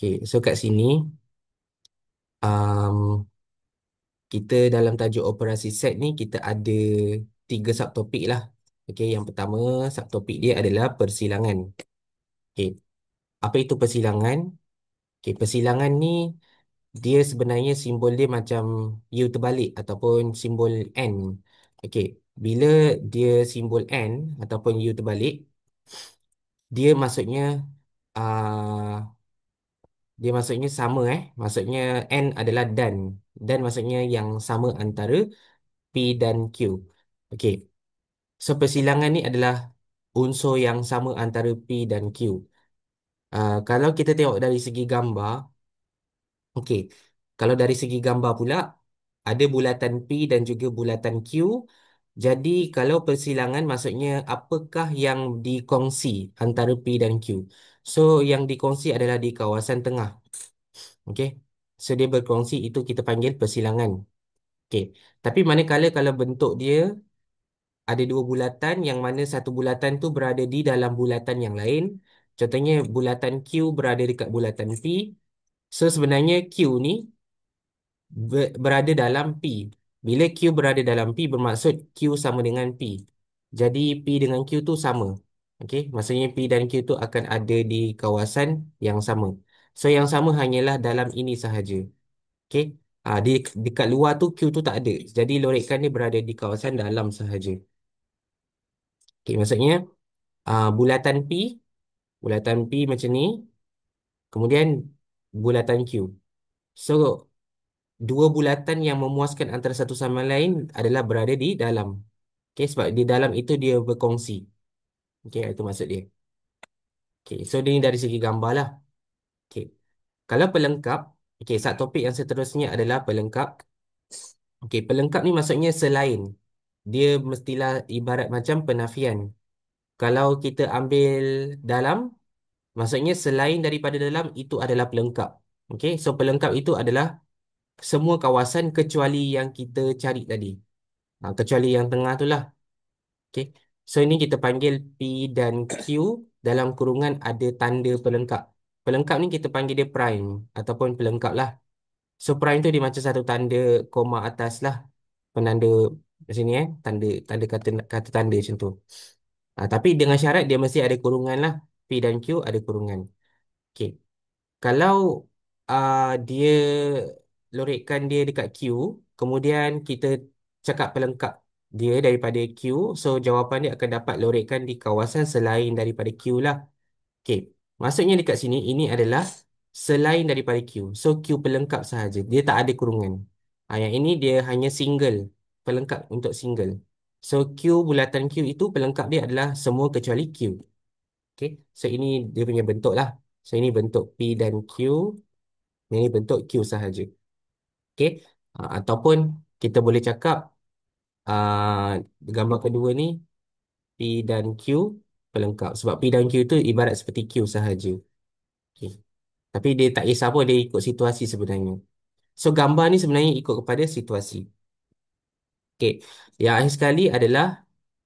Okay, so kat sini um, kita dalam tajuk operasi set ni kita ada tiga subtopik lah. Okay, yang pertama subtopik dia adalah persilangan. Okay, apa itu persilangan? Okay, persilangan ni dia sebenarnya simbol dia macam U terbalik ataupun simbol N. Okay, bila dia simbol N ataupun U terbalik, dia maksudnya uh, dia maksudnya sama maksudnya N adalah dan. Dan maksudnya yang sama antara P dan Q. Okey. So persilangan ni adalah unsur yang sama antara P dan Q. Kalau kita tengok dari segi gambar, okey. Kalau dari segi gambar pula ada bulatan P dan juga bulatan Q. Jadi kalau persilangan maksudnya apakah yang dikongsi antara P dan Q. So yang dikongsi adalah di kawasan tengah. Okey. So dia berkongsi itu kita panggil persilangan. Okey. Tapi manakala kalau bentuk dia ada dua bulatan yang mana satu bulatan tu berada di dalam bulatan yang lain. Contohnya bulatan Q berada dekat bulatan P. So sebenarnya Q ni berada dalam P. Bila Q berada dalam P bermaksud Q sama dengan P. Jadi P dengan Q tu sama. Okey, maksudnya P dan Q tu akan ada di kawasan yang sama. So yang sama hanyalah dalam ini sahaja. Okey. Dekat luar tu Q tu tak ada. Jadi lorekan ni berada di kawasan dalam sahaja. Okey, maksudnya bulatan P macam ni, kemudian bulatan Q. So, dua bulatan yang memuaskan antara satu sama lain adalah berada di dalam. Okey, sebab di dalam itu dia berkongsi. Okey, itu maksud dia. Okey, so ini dari segi gambar lah. Okey. Kalau pelengkap, okey, subtopik yang seterusnya adalah pelengkap. Okey, pelengkap ni maksudnya selain. Dia mestilah ibarat macam penafian. Kalau kita ambil dalam, maksudnya selain daripada dalam, itu adalah pelengkap. Okey, so pelengkap itu adalah semua kawasan kecuali yang kita cari tadi. Kecuali yang tengah tu lah. Okey, so ini kita panggil P dan Q dalam kurungan ada tanda pelengkap. Pelengkap ni kita panggil dia prime ataupun pelengkap lah. So prime tu dia macam satu tanda koma atas lah. Penanda di sini tanda tanda kata tanda macam tu. Tapi dengan syarat dia mesti ada kurungan lah. P dan Q ada kurungan. Okey. Kalau dia lorekkan dia dekat Q, kemudian kita cakap pelengkap dia daripada Q, so jawapan dia akan dapat lorekkan di kawasan selain daripada Q lah. Okey. Maksudnya dekat sini ini adalah selain daripada Q. So Q pelengkap sahaja. Dia tak ada kurungan. Yang ini dia hanya single, pelengkap untuk single. So Q bulatan Q itu pelengkap dia adalah semua kecuali Q. Okey. So ini dia punya bentuk lah. So ini bentuk P dan Q. Ini bentuk Q sahaja. Okey. Ataupun kita boleh cakap gambar kedua ni P dan Q pelengkap. Sebab P dan Q itu ibarat seperti Q sahaja. Okey. Tapi dia tak kisah pun dia ikut situasi sebenarnya. So gambar ni sebenarnya ikut kepada situasi. Okey. Yang akhir sekali adalah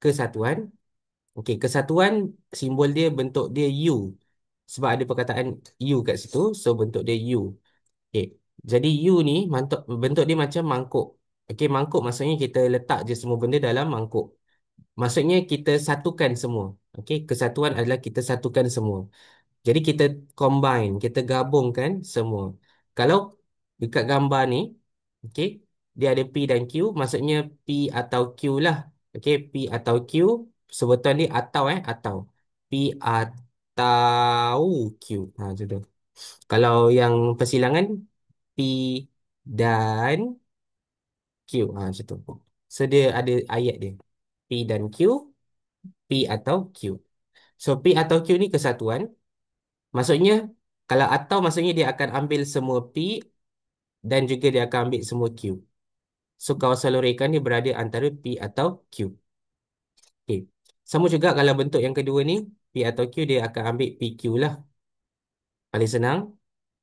kesatuan. Okey, kesatuan simbol dia bentuk dia U. Sebab ada perkataan U kat situ, so bentuk dia U. Okey. Jadi U ni bentuk dia macam mangkuk. Okey, mangkuk maksudnya kita letak je semua benda dalam mangkuk. Maksudnya kita satukan semua. Okey, kesatuan adalah kita satukan semua. Jadi kita combine, kita gabungkan semua. Kalau dekat gambar ni, okey, dia ada P dan Q, maksudnya P atau Q lah. Okey, P atau Q, sebutan dia atau. P atau Q. Macam tu. Kalau yang persilangan P dan Q. Macam tu. So dia ada ayat dia. P dan Q, P atau Q. So P atau Q ni kesatuan. Maksudnya kalau atau maksudnya dia akan ambil semua P dan juga dia akan ambil semua Q. So kawasan lorekan ni berada antara P atau Q. Okay. Sama juga kalau bentuk yang kedua ni P atau Q dia akan ambil PQ lah. Paling senang.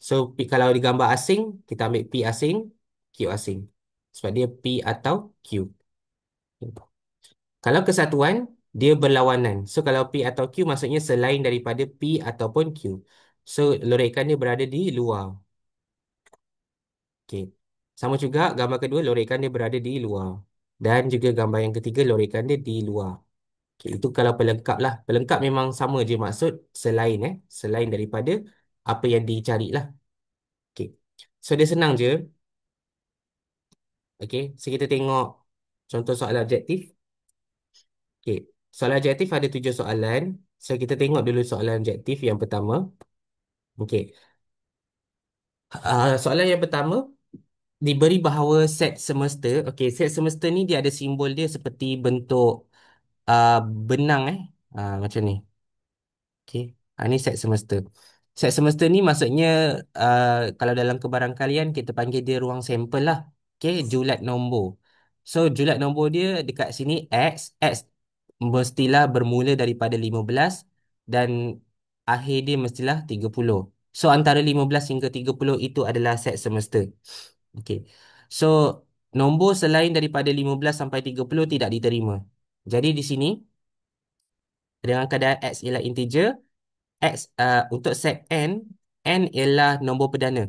So kalau di gambar asing kita ambil P asing, Q asing. Sebab dia P atau Q. Kalau kesatuan, dia berlawanan. So, kalau P atau Q maksudnya selain daripada P ataupun Q. So, lorekan dia berada di luar. Okey. Sama juga gambar kedua, lorekan dia berada di luar. Dan juga gambar yang ketiga, lorekan dia di luar. Okey, itu kalau pelengkap lah. Pelengkap memang sama je maksud selain selain daripada apa yang dicari lah. Okey. So dia senang je. Okey, so kita tengok contoh soalan objektif. Okey. Soalan objektif ada 7 soalan. So kita tengok dulu soalan objektif yang pertama. Okey. Soalan yang pertama diberi bahawa set semesta. Okey, set semesta ni dia ada simbol dia seperti bentuk uh, benang macam ni. Okey. Ini set semesta. Set semesta ni maksudnya kalau dalam kebarangkalian kita panggil dia ruang sampel lah. Okey, julat nombor. So julat nombor dia dekat sini X. X mestilah bermula daripada 15 dan akhir dia mestilah 30. So antara 15 hingga 30 itu adalah set semesta. Okey. So nombor selain daripada 15 sampai 30 tidak diterima. Jadi di sini dengan keadaan X ialah integer, untuk set n ialah nombor perdana.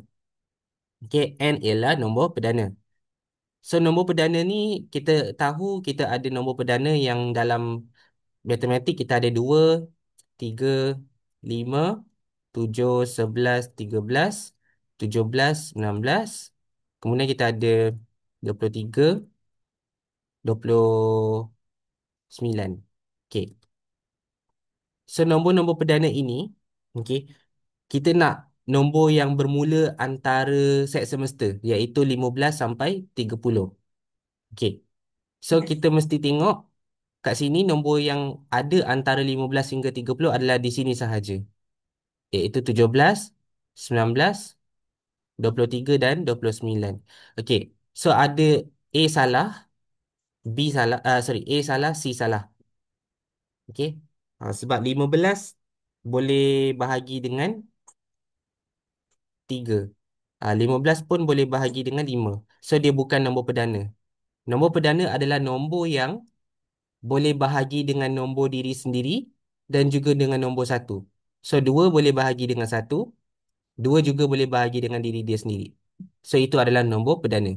Okey, n ialah nombor perdana. So nombor perdana ni kita tahu kita ada nombor perdana yang dalam matematik kita ada 2, 3, 5, 7, 11, 13, 17, 19. Kemudian kita ada 23, 29. Okey. So nombor-nombor perdana ini, okey, kita nak nombor yang bermula antara set semesta iaitu 15 sampai 30. Okey. So kita mesti tengok kat sini nombor yang ada antara 15 hingga 30 adalah di sini sahaja. Iaitu 17, 19, 23 dan 29. Okey. So ada A salah, B salah, A salah, C salah. Okey. Sebab 15 boleh bahagi dengan 3. 15 pun boleh bahagi dengan 5. So dia bukan nombor perdana. Nombor perdana adalah nombor yang boleh bahagi dengan nombor diri sendiri dan juga dengan nombor satu. So 2 boleh bahagi dengan satu, 2 juga boleh bahagi dengan diri dia sendiri. So itu adalah nombor perdana.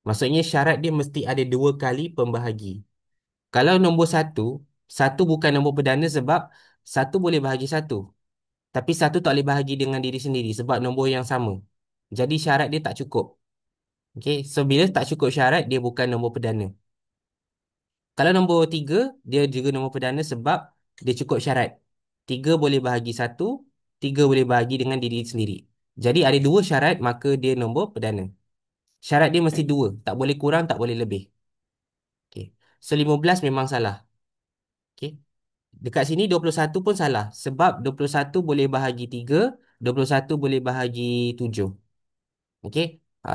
Maksudnya syarat dia mesti ada 2 kali pembahagi. Kalau nombor satu, satu bukan nombor perdana sebab satu boleh bahagi satu. Tapi satu tak boleh bahagi dengan diri sendiri sebab nombor yang sama. Jadi syarat dia tak cukup. Okey, so bila tak cukup syarat, dia bukan nombor perdana. Kalau nombor 3, dia juga nombor perdana sebab dia cukup syarat. 3 boleh bahagi satu, 3 boleh bahagi dengan diri sendiri. Jadi ada 2 syarat, maka dia nombor perdana. Syarat dia mesti 2, tak boleh kurang, tak boleh lebih. Okey. So 15 memang salah. Okey. Dekat sini 21 pun salah sebab 21 boleh bahagi 3, 21 boleh bahagi 7. Okey.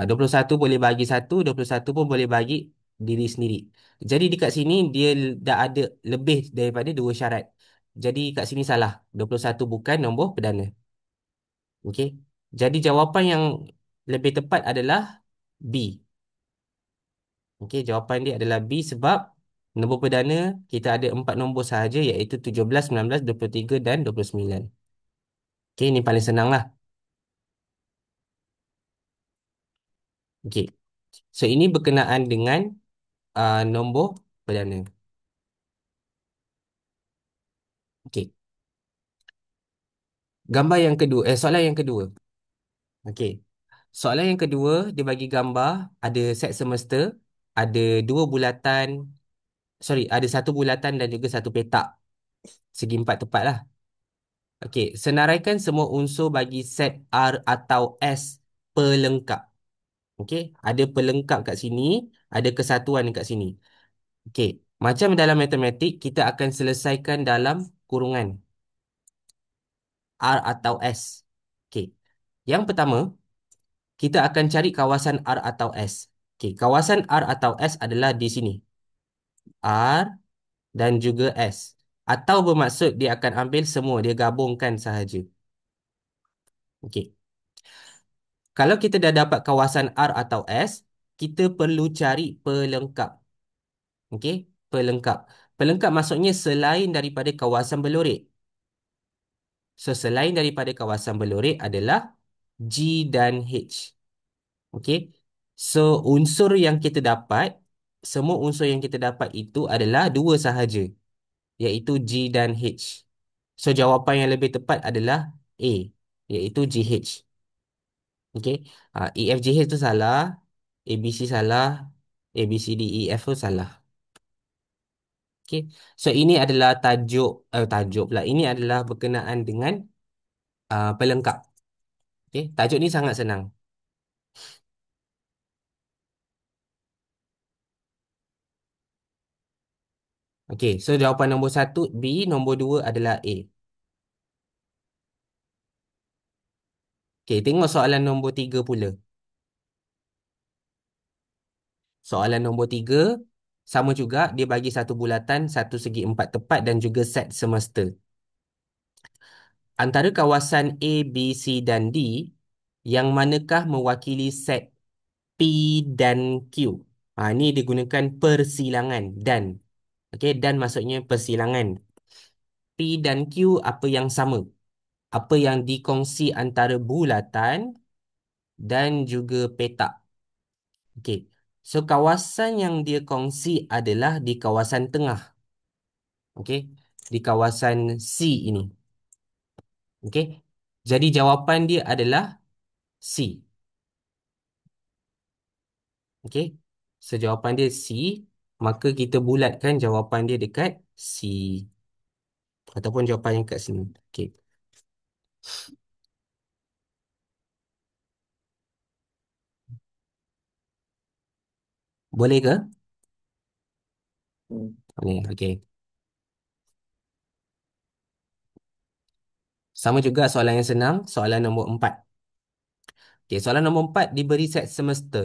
21 boleh bagi satu, 21 pun boleh bagi diri sendiri. Jadi dekat sini dia dah ada lebih daripada 2 syarat. Jadi kat sini salah. 21 bukan nombor perdana. Okey. Jadi jawapan yang lebih tepat adalah B. Okey, jawapan dia adalah B sebab nombor perdana kita ada 4 nombor sahaja iaitu 17, 19, 23 dan 29. Okey, ini paling senang lah. Okey. So ini berkenaan dengan nombor perdana. Okey. Soalan yang kedua. Okey. Soalan yang kedua, dia bagi gambar, ada set semesta, ada dua bulatan, ada satu bulatan dan juga satu petak. Segi empat tepat lah. Okey, senaraikan semua unsur bagi set R atau S pelengkap. Okey, ada pelengkap kat sini, ada kesatuan kat sini. Okey, macam dalam matematik, kita akan selesaikan dalam kurungan R atau S. Okey, yang pertama, kita akan cari kawasan R atau S. Okey, kawasan R atau S adalah di sini. R dan juga S. Atau bermaksud dia akan ambil semua, dia gabungkan sahaja. Okey. Kalau kita dah dapat kawasan R atau S, kita perlu cari pelengkap. Okey, pelengkap. Pelengkap maksudnya selain daripada kawasan berlorek. So, selain daripada kawasan berlorek adalah G dan H. Okey. So, unsur yang kita dapat, semua unsur yang kita dapat itu adalah dua sahaja, iaitu G dan H. So, jawapan yang lebih tepat adalah A, iaitu GH. Okey. E, F, G, H tu salah, A, B, C salah, A, B, C, D, E, F tu salah. Okey. So, ini adalah tajuk pula. Ini adalah berkenaan dengan pelengkap. Okey. Tajuk ni sangat senang. Okey. So, jawapan nombor satu B, nombor dua adalah A. Okey. Tengok soalan nombor tiga pula. Soalan nombor tiga, sama juga. Dia bagi satu bulatan, satu segi empat tepat dan juga set semesta. Antara kawasan A, B, C dan D, yang manakah mewakili set P dan Q? Ini digunakan persilangan dan. Okey, dan maksudnya persilangan. P dan Q apa yang sama? Apa yang dikongsi antara bulatan dan juga petak? Okey. So kawasan yang dia kongsi adalah di kawasan tengah. Okey. Di kawasan C ini. Okey. Jadi jawapan dia adalah C. Okey. So jawapan dia C, maka kita bulatkan jawapan dia dekat C ataupun jawapan yang kat sini. Okey. Boleh ke? Boleh. Okey. Sama juga soalan yang senang, soalan nombor 4. Okey, soalan nombor 4 diberi set semesta.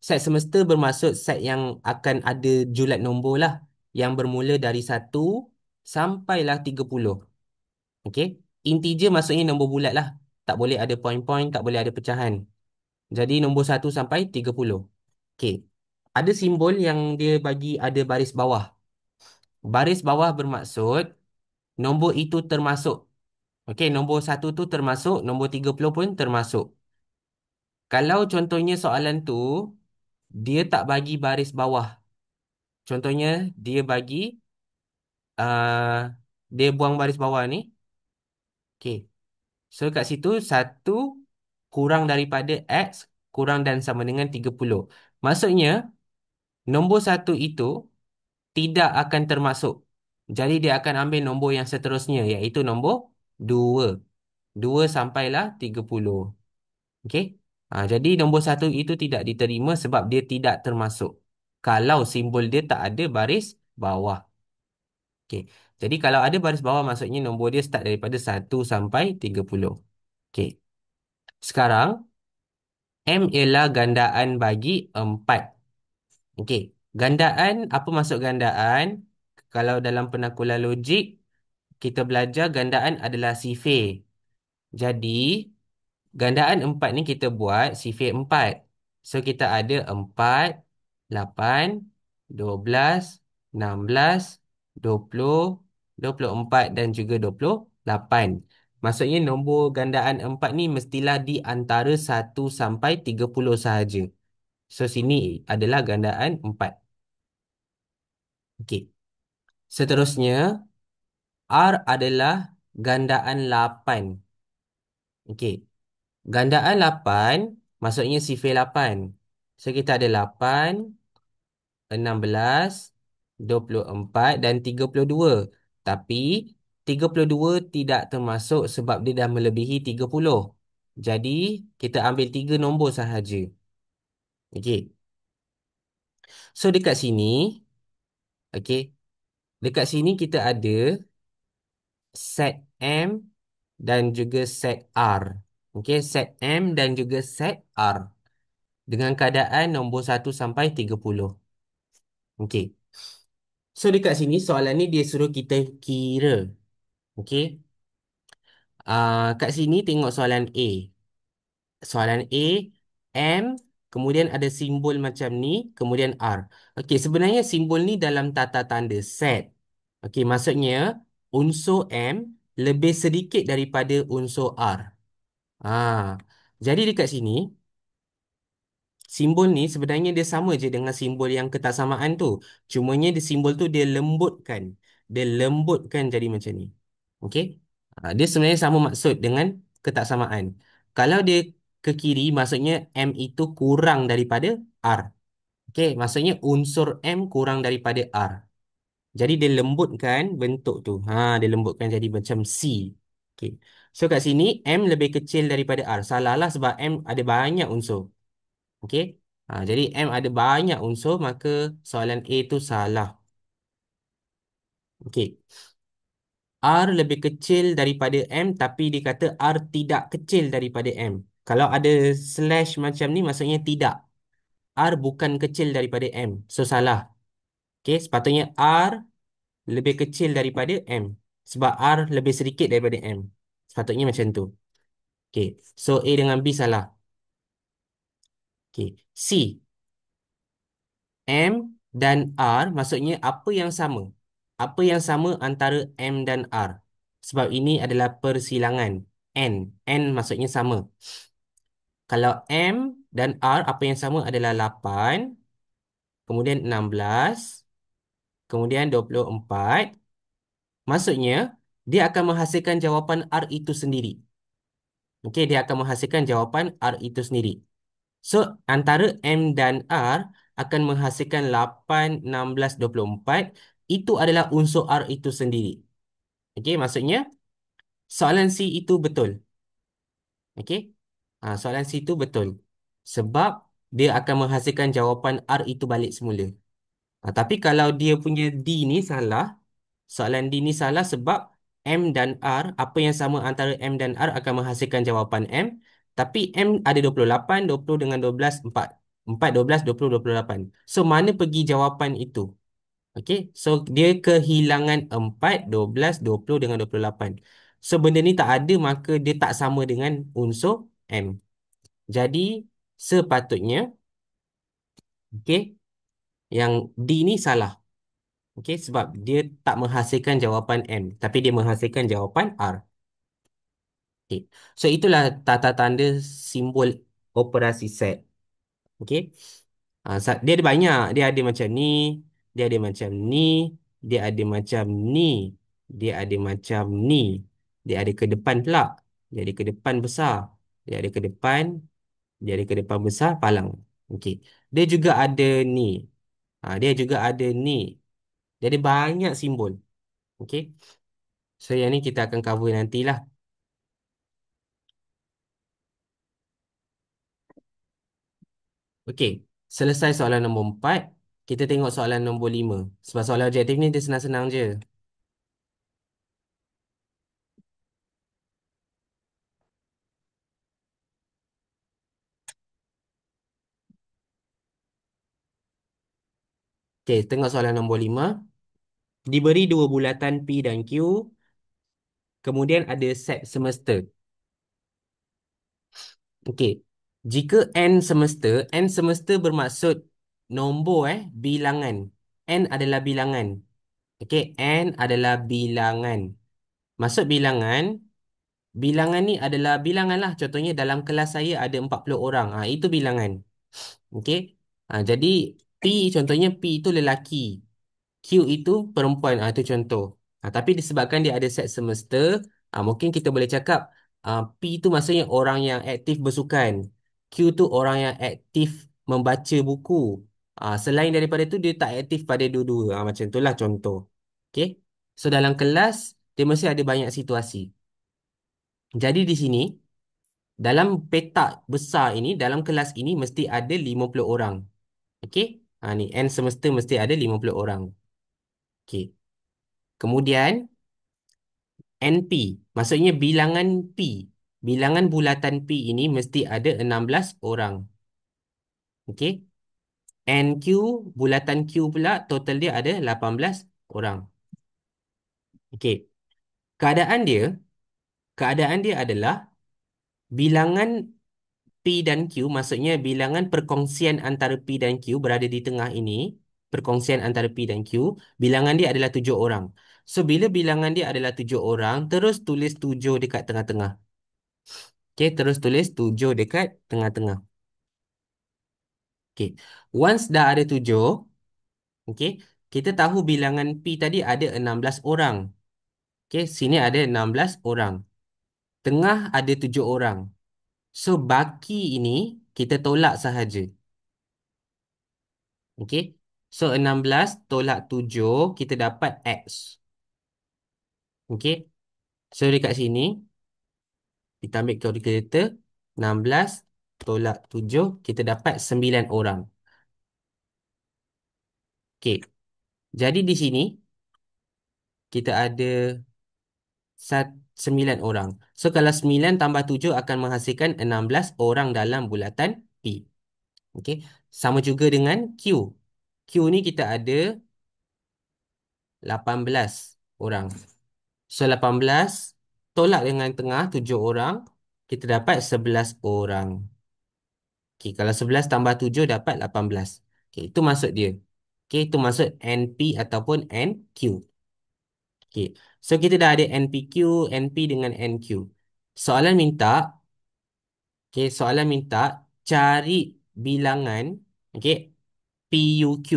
Set semesta bermaksud set yang akan ada julat nombor lah, yang bermula dari 1 sampailah 30. Okey. Integer maksudnya nombor bulat lah. Tak boleh ada point-point, tak boleh ada pecahan. Jadi nombor 1 sampai 30. Okey. Ada simbol yang dia bagi ada baris bawah. Baris bawah bermaksud nombor itu termasuk. Okey, nombor 1 tu termasuk, nombor 30 pun termasuk. Kalau contohnya soalan tu, dia tak bagi baris bawah. Contohnya, dia bagi, dia buang baris bawah ni. Okey. So, kat situ, 1 kurang daripada X kurang dan sama dengan 30. Maksudnya, nombor 1 itu tidak akan termasuk. Jadi, dia akan ambil nombor yang seterusnya, iaitu nombor 2. 2 sampailah 30. Okey. Jadi, nombor 1 itu tidak diterima sebab dia tidak termasuk. Kalau simbol dia tak ada baris bawah. Okey. Jadi, kalau ada baris bawah, maksudnya nombor dia start daripada 1 sampai 30. Okey. Sekarang, M ialah gandaan bagi 4. Okey. Gandaan, apa maksud gandaan? Kalau dalam penakulan logik, kita belajar gandaan adalah sifir. Jadi, gandaan 4 ni kita buat sifir 4. So, kita ada 4, 8, 12, 16, 20, 24 dan juga 28. Maksudnya nombor gandaan 4 ni mestilah di antara 1 sampai 30 sahaja. So, sini adalah gandaan 4. Okey. Seterusnya, R adalah gandaan 8. Okey. Gandaan 8 maksudnya sifir 8. So, kita ada 8, 16, 24 dan 32. Tapi 32 tidak termasuk sebab dia dah melebihi 30. Jadi, kita ambil 3 nombor sahaja. Okey. So, dekat sini, okey, dekat sini kita ada set M dan juga set R. Okey, set M dan juga set R. Dengan keadaan nombor 1 sampai 30. Okey. So dekat sini soalan ni dia suruh kita kira. Okey. Kat sini tengok soalan A. Soalan A, M, kemudian ada simbol macam ni, kemudian R. Okey, sebenarnya simbol ni dalam tata tanda set. Okey, maksudnya unsur M lebih sedikit daripada unsur R. Ah, jadi dekat sini, simbol ni sebenarnya dia sama je dengan simbol yang ketaksamaan tu. Cumanya dia simbol tu dia lembutkan. Dia lembutkan jadi macam ni. Okey? Dia sebenarnya sama maksud dengan ketaksamaan. Kalau dia ke kiri, maksudnya M itu kurang daripada R. Okey, maksudnya unsur M kurang daripada R. Jadi dia lembutkan bentuk tu. Dia lembutkan jadi macam C. Okey. So kat sini M lebih kecil daripada R. Salah lah sebab M ada banyak unsur. Okey. Jadi M ada banyak unsur, maka soalan A tu salah. Okey. R lebih kecil daripada M tapi dikata R tidak kecil daripada M. Kalau ada slash macam ni maksudnya tidak. R bukan kecil daripada M. So salah. Okey, sepatutnya R lebih kecil daripada M. Sebab R lebih sedikit daripada M. Sepatutnya macam tu. Okey. So A dengan B salah. Okey. C. M dan R maksudnya apa yang sama? Apa yang sama antara M dan R? Sebab ini adalah persilangan. N. N maksudnya sama. Kalau M dan R apa yang sama adalah 8, kemudian 16, kemudian 24. Maksudnya dia akan menghasilkan jawapan R itu sendiri. Okey, dia akan menghasilkan jawapan R itu sendiri. So, antara M dan R akan menghasilkan 8, 16, 24. Itu adalah unsur R itu sendiri. Okey, maksudnya soalan C itu betul. Okey, soalan C itu betul. Sebab dia akan menghasilkan jawapan R itu balik semula. Tapi kalau dia punya D ni salah, soalan D ni salah sebab M dan R, apa yang sama antara M dan R akan menghasilkan jawapan M. Tapi M ada 28, 20 dengan 12, 4. 4, 12, 20, 28. So, mana pergi jawapan itu? Okey, so dia kehilangan 4, 12, 20 dengan 28. So, benda ni tak ada, maka dia tak sama dengan unsur M. Jadi, sepatutnya, okey, yang D ni salah. Okey, sebab dia tak menghasilkan jawapan M, tapi dia menghasilkan jawapan R. Okey. So itulah tata tanda simbol operasi set. Okey. Dia ada banyak. Dia ada macam ni, dia ada macam ni, dia ada macam ni, dia ada macam ni. Dia ada ke depan pula. Dia ada ke depan besar. Dia ada ke depan, dia ada ke depan besar palang. Okey. Dia juga ada ni. Dia juga ada ni. Dia ada banyak simbol. Okey. So yang ni kita akan cover nantilah. Okey, selesai soalan nombor 4. Kita tengok soalan nombor 5. Sebab soalan objektif ni dia senang-senang je. Okey, tengok soalan nombor 5. Diberi dua bulatan P dan Q, kemudian ada set semesta. Okey, jika N semesta bermaksud nombor bilangan. N adalah bilangan. Okey, N adalah bilangan. Maksud bilangan, bilangan ni adalah bilangan lah. Contohnya dalam kelas saya ada 40 orang. Itu bilangan. Okey. Jadi P contohnya P itu lelaki. Q itu perempuan. Itu contoh. Tapi disebabkan dia ada set semesta, mungkin kita boleh cakap P itu maksudnya orang yang aktif bersukan. Q tu orang yang aktif membaca buku. Selain daripada itu dia tak aktif pada dua-dua. Macam itulah contoh. Okey. So dalam kelas dia mesti ada banyak situasi. Jadi di sini dalam petak besar ini, dalam kelas ini mesti ada 50 orang. Okey? Ni N semesta mesti ada 50 orang. Okey. Kemudian NP, maksudnya bilangan P. Bilangan bulatan P ini mesti ada 16 orang. Okey? NQ, bulatan Q pula total dia ada 18 orang. Okey. Keadaan dia, keadaan dia adalah bilangan P dan Q, maksudnya bilangan perkongsian antara P dan Q berada di tengah ini, perkongsian antara P dan Q, bilangan dia adalah 7 orang. So, bila bilangan dia adalah 7 orang, terus tulis 7 dekat tengah-tengah. Okay, terus tulis 7 dekat tengah-tengah. Okay. Once dah ada 7, okay, kita tahu bilangan P tadi ada 16 orang. Okay, sini ada 16 orang. Tengah ada 7 orang. So, baki ini kita tolak sahaja. Okay. So, 16 tolak 7, kita dapat X. Okay. So, dekat sini, kita ambil kalkulator. 16 tolak 7, kita dapat 9 orang. Okay. Jadi, di sini, kita ada 9 orang. So, kalau 9 tambah 7 akan menghasilkan 16 orang dalam bulatan P. Okay. Sama juga dengan Q. Q ni kita ada 18 orang. So, 18 tolak dengan tengah 7 orang, kita dapat 11 orang. Okay, kalau 11 tambah 7 dapat 18. Okay, itu maksud dia. Okay, itu maksud NP ataupun NQ. Okay, so kita dah ada NPQ, NP dengan NQ. Soalan minta, okay, soalan minta cari bilangan, okay, PUQ.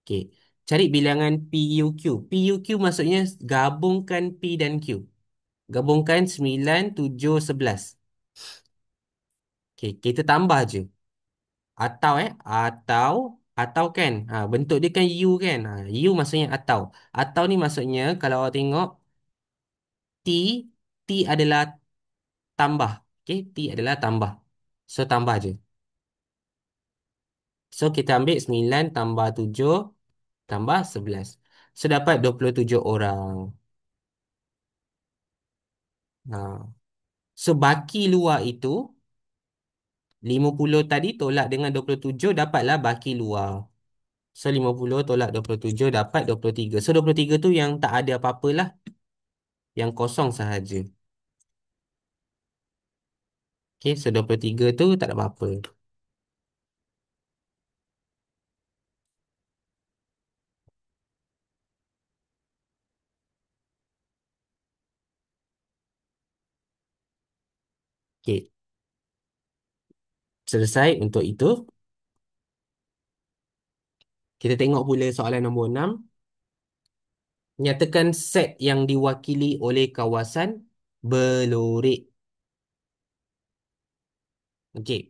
Okay, cari bilangan PUQ. PUQ maksudnya gabungkan P dan Q. Gabungkan 9, 7, 11. Okay, kita tambah je. Atau kan. Bentuk dia kan U kan. U maksudnya atau. Atau ni maksudnya kalau awak tengok T, T adalah tambah. Okay, T adalah tambah. So, tambah je. So, kita ambil 9 tambah 7 tambah 11. So, dapat 27 orang. Ha. So, baki luar itu 50 tadi tolak dengan 27 dapatlah baki luar. So, 50 tolak 27 dapat 23. So, 23 tu yang tak ada apa-apa lah. Yang kosong sahaja. Okay, so 23 tu tak ada apa-apa. Okay, selesai untuk itu. Kita tengok pula soalan nombor 6. Nyatakan set yang diwakili oleh kawasan berlorek. Okay,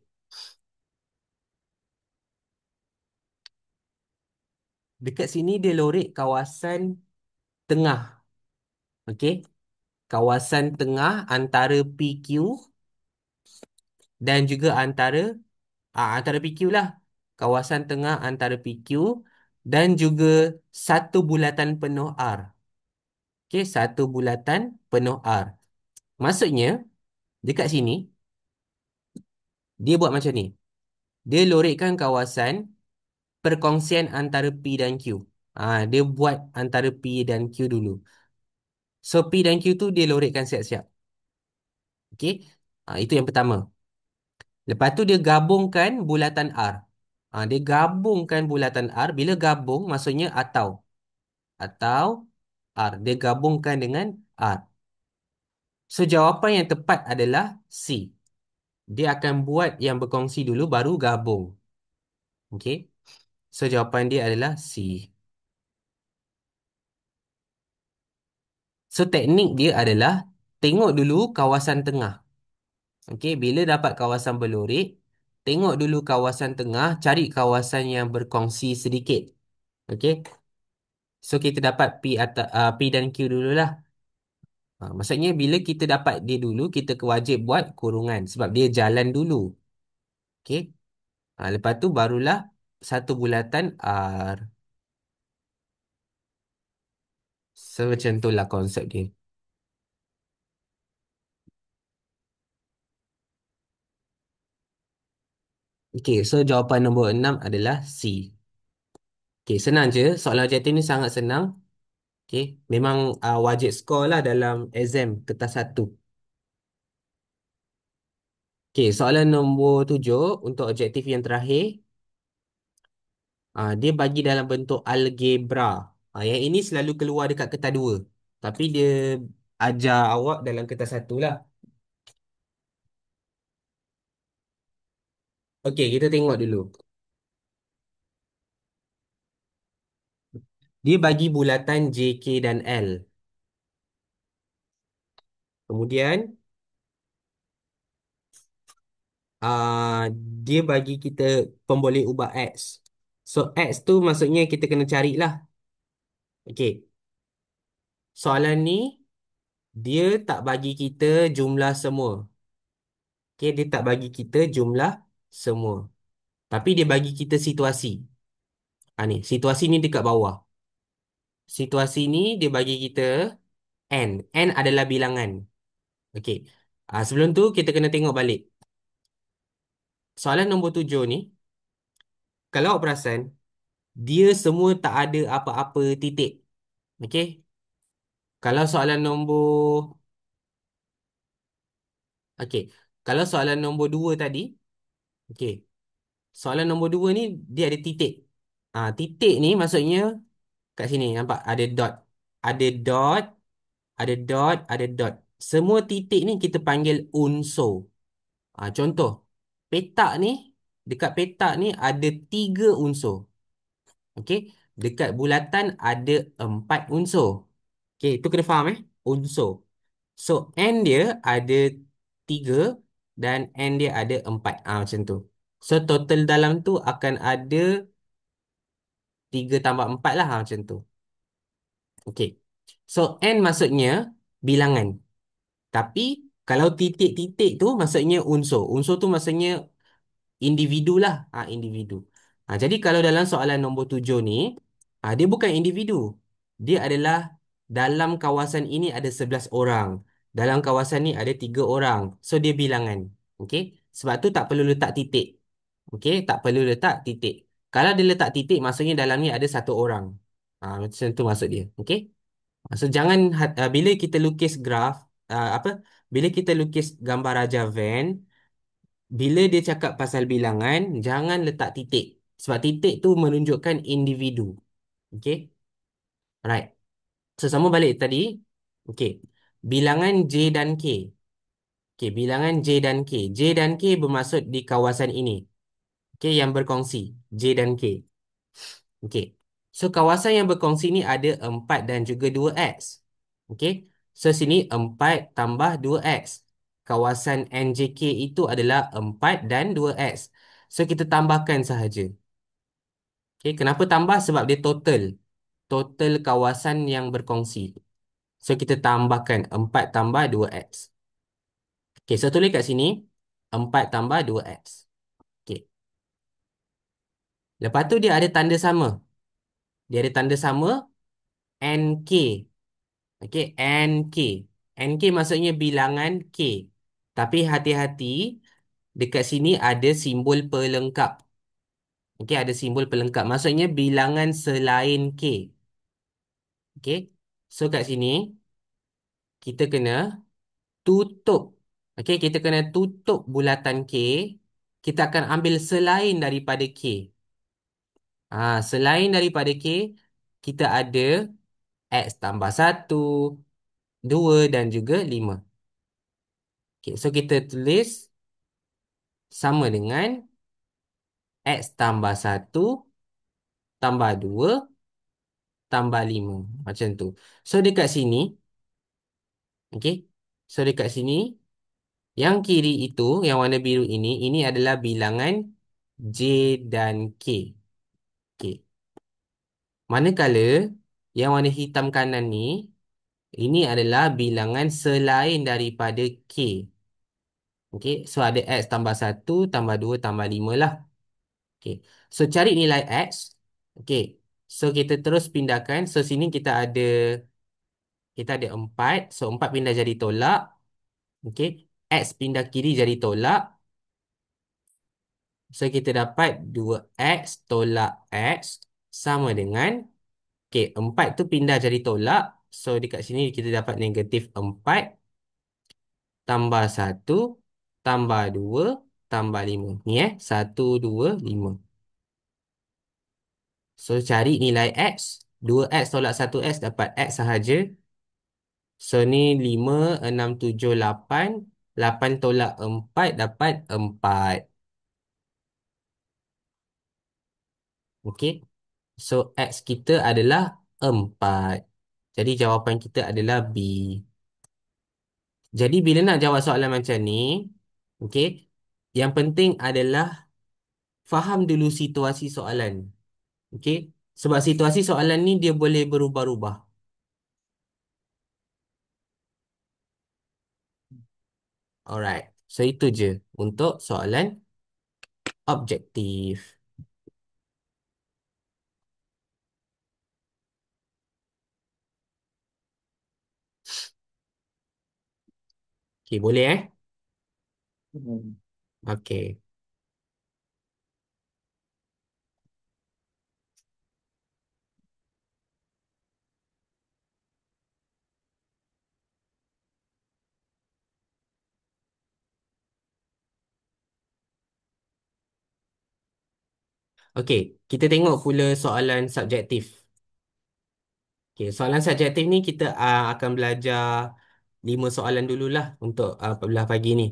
dekat sini dia lorek kawasan tengah. Okay, kawasan tengah antara PQ dan juga antara PQ lah. Kawasan tengah antara PQ dan juga satu bulatan penuh R. Okey, satu bulatan penuh R. Maksudnya, dekat sini, dia buat macam ni. Dia lorekkan kawasan perkongsian antara P dan Q. Dia buat antara P dan Q dulu. So, P dan Q tu dia lorekkan siap-siap. Okey, itu yang pertama. Lepas tu dia gabungkan bulatan R. Dia gabungkan bulatan R. Bila gabung, maksudnya atau R. Dia gabungkan dengan R. So, jawapan yang tepat adalah C. Dia akan buat yang berkongsi dulu, baru gabung. Okey. So, jawapan dia adalah C. So, teknik dia adalah tengok dulu kawasan tengah. Okey. Bila dapat kawasan berlorek, tengok dulu kawasan tengah, cari kawasan yang berkongsi sedikit. Okey. So, kita dapat P dan Q dululah. Maksudnya bila kita dapat dia dulu, kita wajib buat kurungan sebab dia jalan dulu. Okey. Lepas tu barulah satu bulatan R. So macam tu lah konsep dia. Okey, so jawapan nombor 6 adalah C. Okey, senang je. Soalan objektif ni sangat senang. Okey, memang wajib skor lah dalam exam kertas 1. Okey, soalan nombor 7 untuk objektif yang terakhir. Dia bagi dalam bentuk algebra. Yang ini selalu keluar dekat kertas dua. Tapi dia ajar awak dalam kertas satu lah. Okey, kita tengok dulu. Dia bagi bulatan J, K dan L. Kemudian uh, dia bagi kita pemboleh ubah X. So X tu maksudnya kita kena carilah. Okey. Soalan ni dia tak bagi kita jumlah semua. Okey, dia tak bagi kita jumlah semua. Tapi dia bagi kita situasi. Ni, situasi ni dekat bawah. Situasi ni dia bagi kita N. N adalah bilangan. Okey. Sebelum tu kita kena tengok balik. Soalan nombor 7 ni, kalau awak perasan, dia semua tak ada apa-apa titik. Okey. Kalau soalan nombor okey. Kalau soalan nombor 2 tadi, okey. Soalan nombor 2 ni dia ada titik. Titik ni maksudnya kat sini nampak ada dot. Ada dot, ada dot, ada dot. Semua titik ni kita panggil unsur. Contoh, petak ni, dekat petak ni ada 3 unsur. Okey. Dekat bulatan ada 4 unsur. Okey, itu kena faham unsur. So, N dia ada 3 dan N dia ada 4. Macam tu. So, total dalam tu akan ada 3 tambah 4 lah. Macam tu. Okey. So, N maksudnya bilangan. Tapi, kalau titik-titik tu maksudnya unsur. Unsur tu maksudnya individu lah. Individu. Jadi, kalau dalam soalan nombor 7 ni, dia bukan individu. Dia adalah dalam kawasan ini ada 11 orang. Dalam kawasan ni ada 3 orang. So, dia bilangan. Okey. Sebab tu tak perlu letak titik. Okey. Tak perlu letak titik. Kalau dia letak titik, maksudnya dalam ni ada 1 orang. Macam tu maksud dia. Okey. So, jangan, bila kita lukis graf, apa? Bila kita lukis gambar Raja Van, bila dia cakap pasal bilangan, jangan letak titik. Sebab titik tu menunjukkan individu. Okey. Alright. So, sama balik tadi. Okey. Bilangan J dan K. Okey, bilangan J dan K. J dan K bermaksud di kawasan ini. Okey, yang berkongsi. J dan K. Okey. So, kawasan yang berkongsi ni ada 4 dan juga 2X. Okey. So, sini 4 tambah 2X. Kawasan NJK itu adalah 4 dan 2X. So, kita tambahkan sahaja. Okey, kenapa tambah? Sebab dia total. Total kawasan yang berkongsi. So, kita tambahkan 4 tambah 2X. Okey, so tulis kat sini 4 tambah 2X. Okey. Lepas tu dia ada tanda sama. Dia ada tanda sama NK. Okey, NK. NK maksudnya bilangan K. Tapi hati-hati, dekat sini ada simbol pelengkap. Okey, ada simbol pelengkap. Maksudnya bilangan selain K. Okey. So kat sini kita kena tutup. Okey, kita kena tutup bulatan K. Kita akan ambil selain daripada K. Selain daripada K, kita ada X tambah 1, 2 dan juga 5. Okay, so kita tulis sama dengan X tambah 1 tambah 2 tambah 5. Macam tu. So dekat sini, okay, so dekat sini, yang kiri itu, yang warna biru ini adalah bilangan J dan K. Okay. Manakala yang warna hitam kanan ni, ini adalah bilangan selain daripada K. Okey, so ada X tambah 1 tambah 2 tambah 5 lah. Okey, so cari nilai X. Okey, so kita terus pindahkan. So sini kita ada 4. So 4 pindah jadi tolak. Okey, X pindah kiri jadi tolak. So kita dapat 2X tolak X sama dengan, okey, 4 tu pindah jadi tolak. So dekat sini kita dapat negatif 4 tambah 1 tambah 2 tambah 5. Ni 1, 2, 5. So cari nilai X. 2X tolak 1X dapat X sahaja. So ni 5, 6, 7, 8. 8 tolak 4 dapat 4. Okey. So X kita adalah 4. Jadi jawapan kita adalah B. Jadi bila nak jawab soalan macam ni, okey, yang penting adalah faham dulu situasi soalan. Okey? Sebab situasi soalan ni dia boleh berubah-ubah. Alright. So itu je untuk soalan objektif. Okey, boleh eh? Okey. Okey, kita tengok pula soalan subjektif. Okey, soalan subjektif ni kita akan belajar 5 soalan dululah untuk belah pagi ni.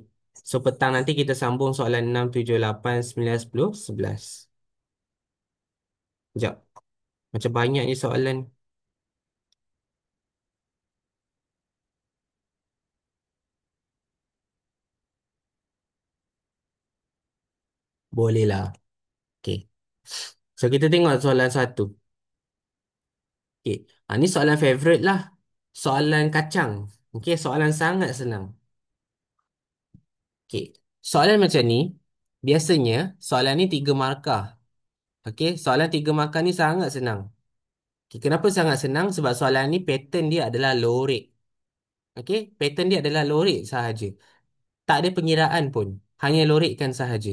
So petang nanti kita sambung soalan 6, 7, 8, 9, 10, 11. Sekejap. Macam banyak ni soalan. Boleh lah. Okey. So kita tengok soalan satu. Okey. Ni soalan favorite lah. Soalan kacang. Okey, soalan sangat senang. Okey. Soalan macam ni, biasanya soalan ni 3 markah. Okey, soalan 3 markah ni sangat senang. Okey, kenapa sangat senang? Sebab soalan ni pattern dia adalah lorek. Okey, pattern dia adalah lorek sahaja. Tak ada pengiraan pun. Hanya lorekkan sahaja.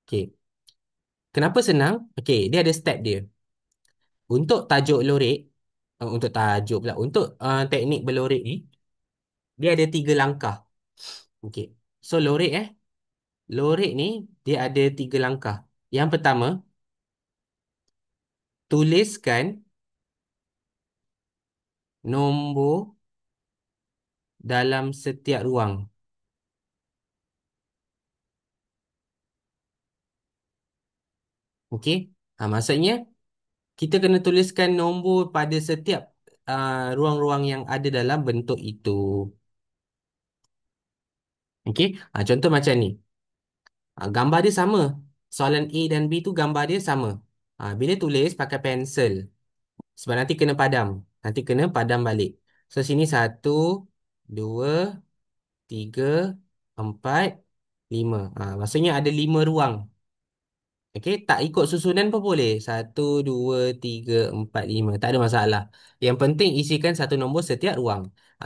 Okey. Kenapa senang? Okey, dia ada step dia. Untuk tajuk lorek, untuk tajuk pula, untuk teknik berlorek ni, dia ada 3 langkah. Okey. So lorek lorek ni dia ada 3 langkah. Yang pertama, tuliskan nombor dalam setiap ruang. Okey? Maksudnya kita kena tuliskan nombor pada setiap ruang-ruang yang ada dalam bentuk itu. Okey? Contoh macam ni. Gambar dia sama. Soalan A dan B tu gambar dia sama. Bila tulis pakai pensel. Sebab nanti kena padam. Nanti kena padam balik. So sini 1, 2, 3, 4, 5. Maksudnya ada 5 ruang. Okey, tak ikut susunan pun boleh. 1, 2, 3, 4, 5. Tak ada masalah. Yang penting isikan satu nombor setiap ruang.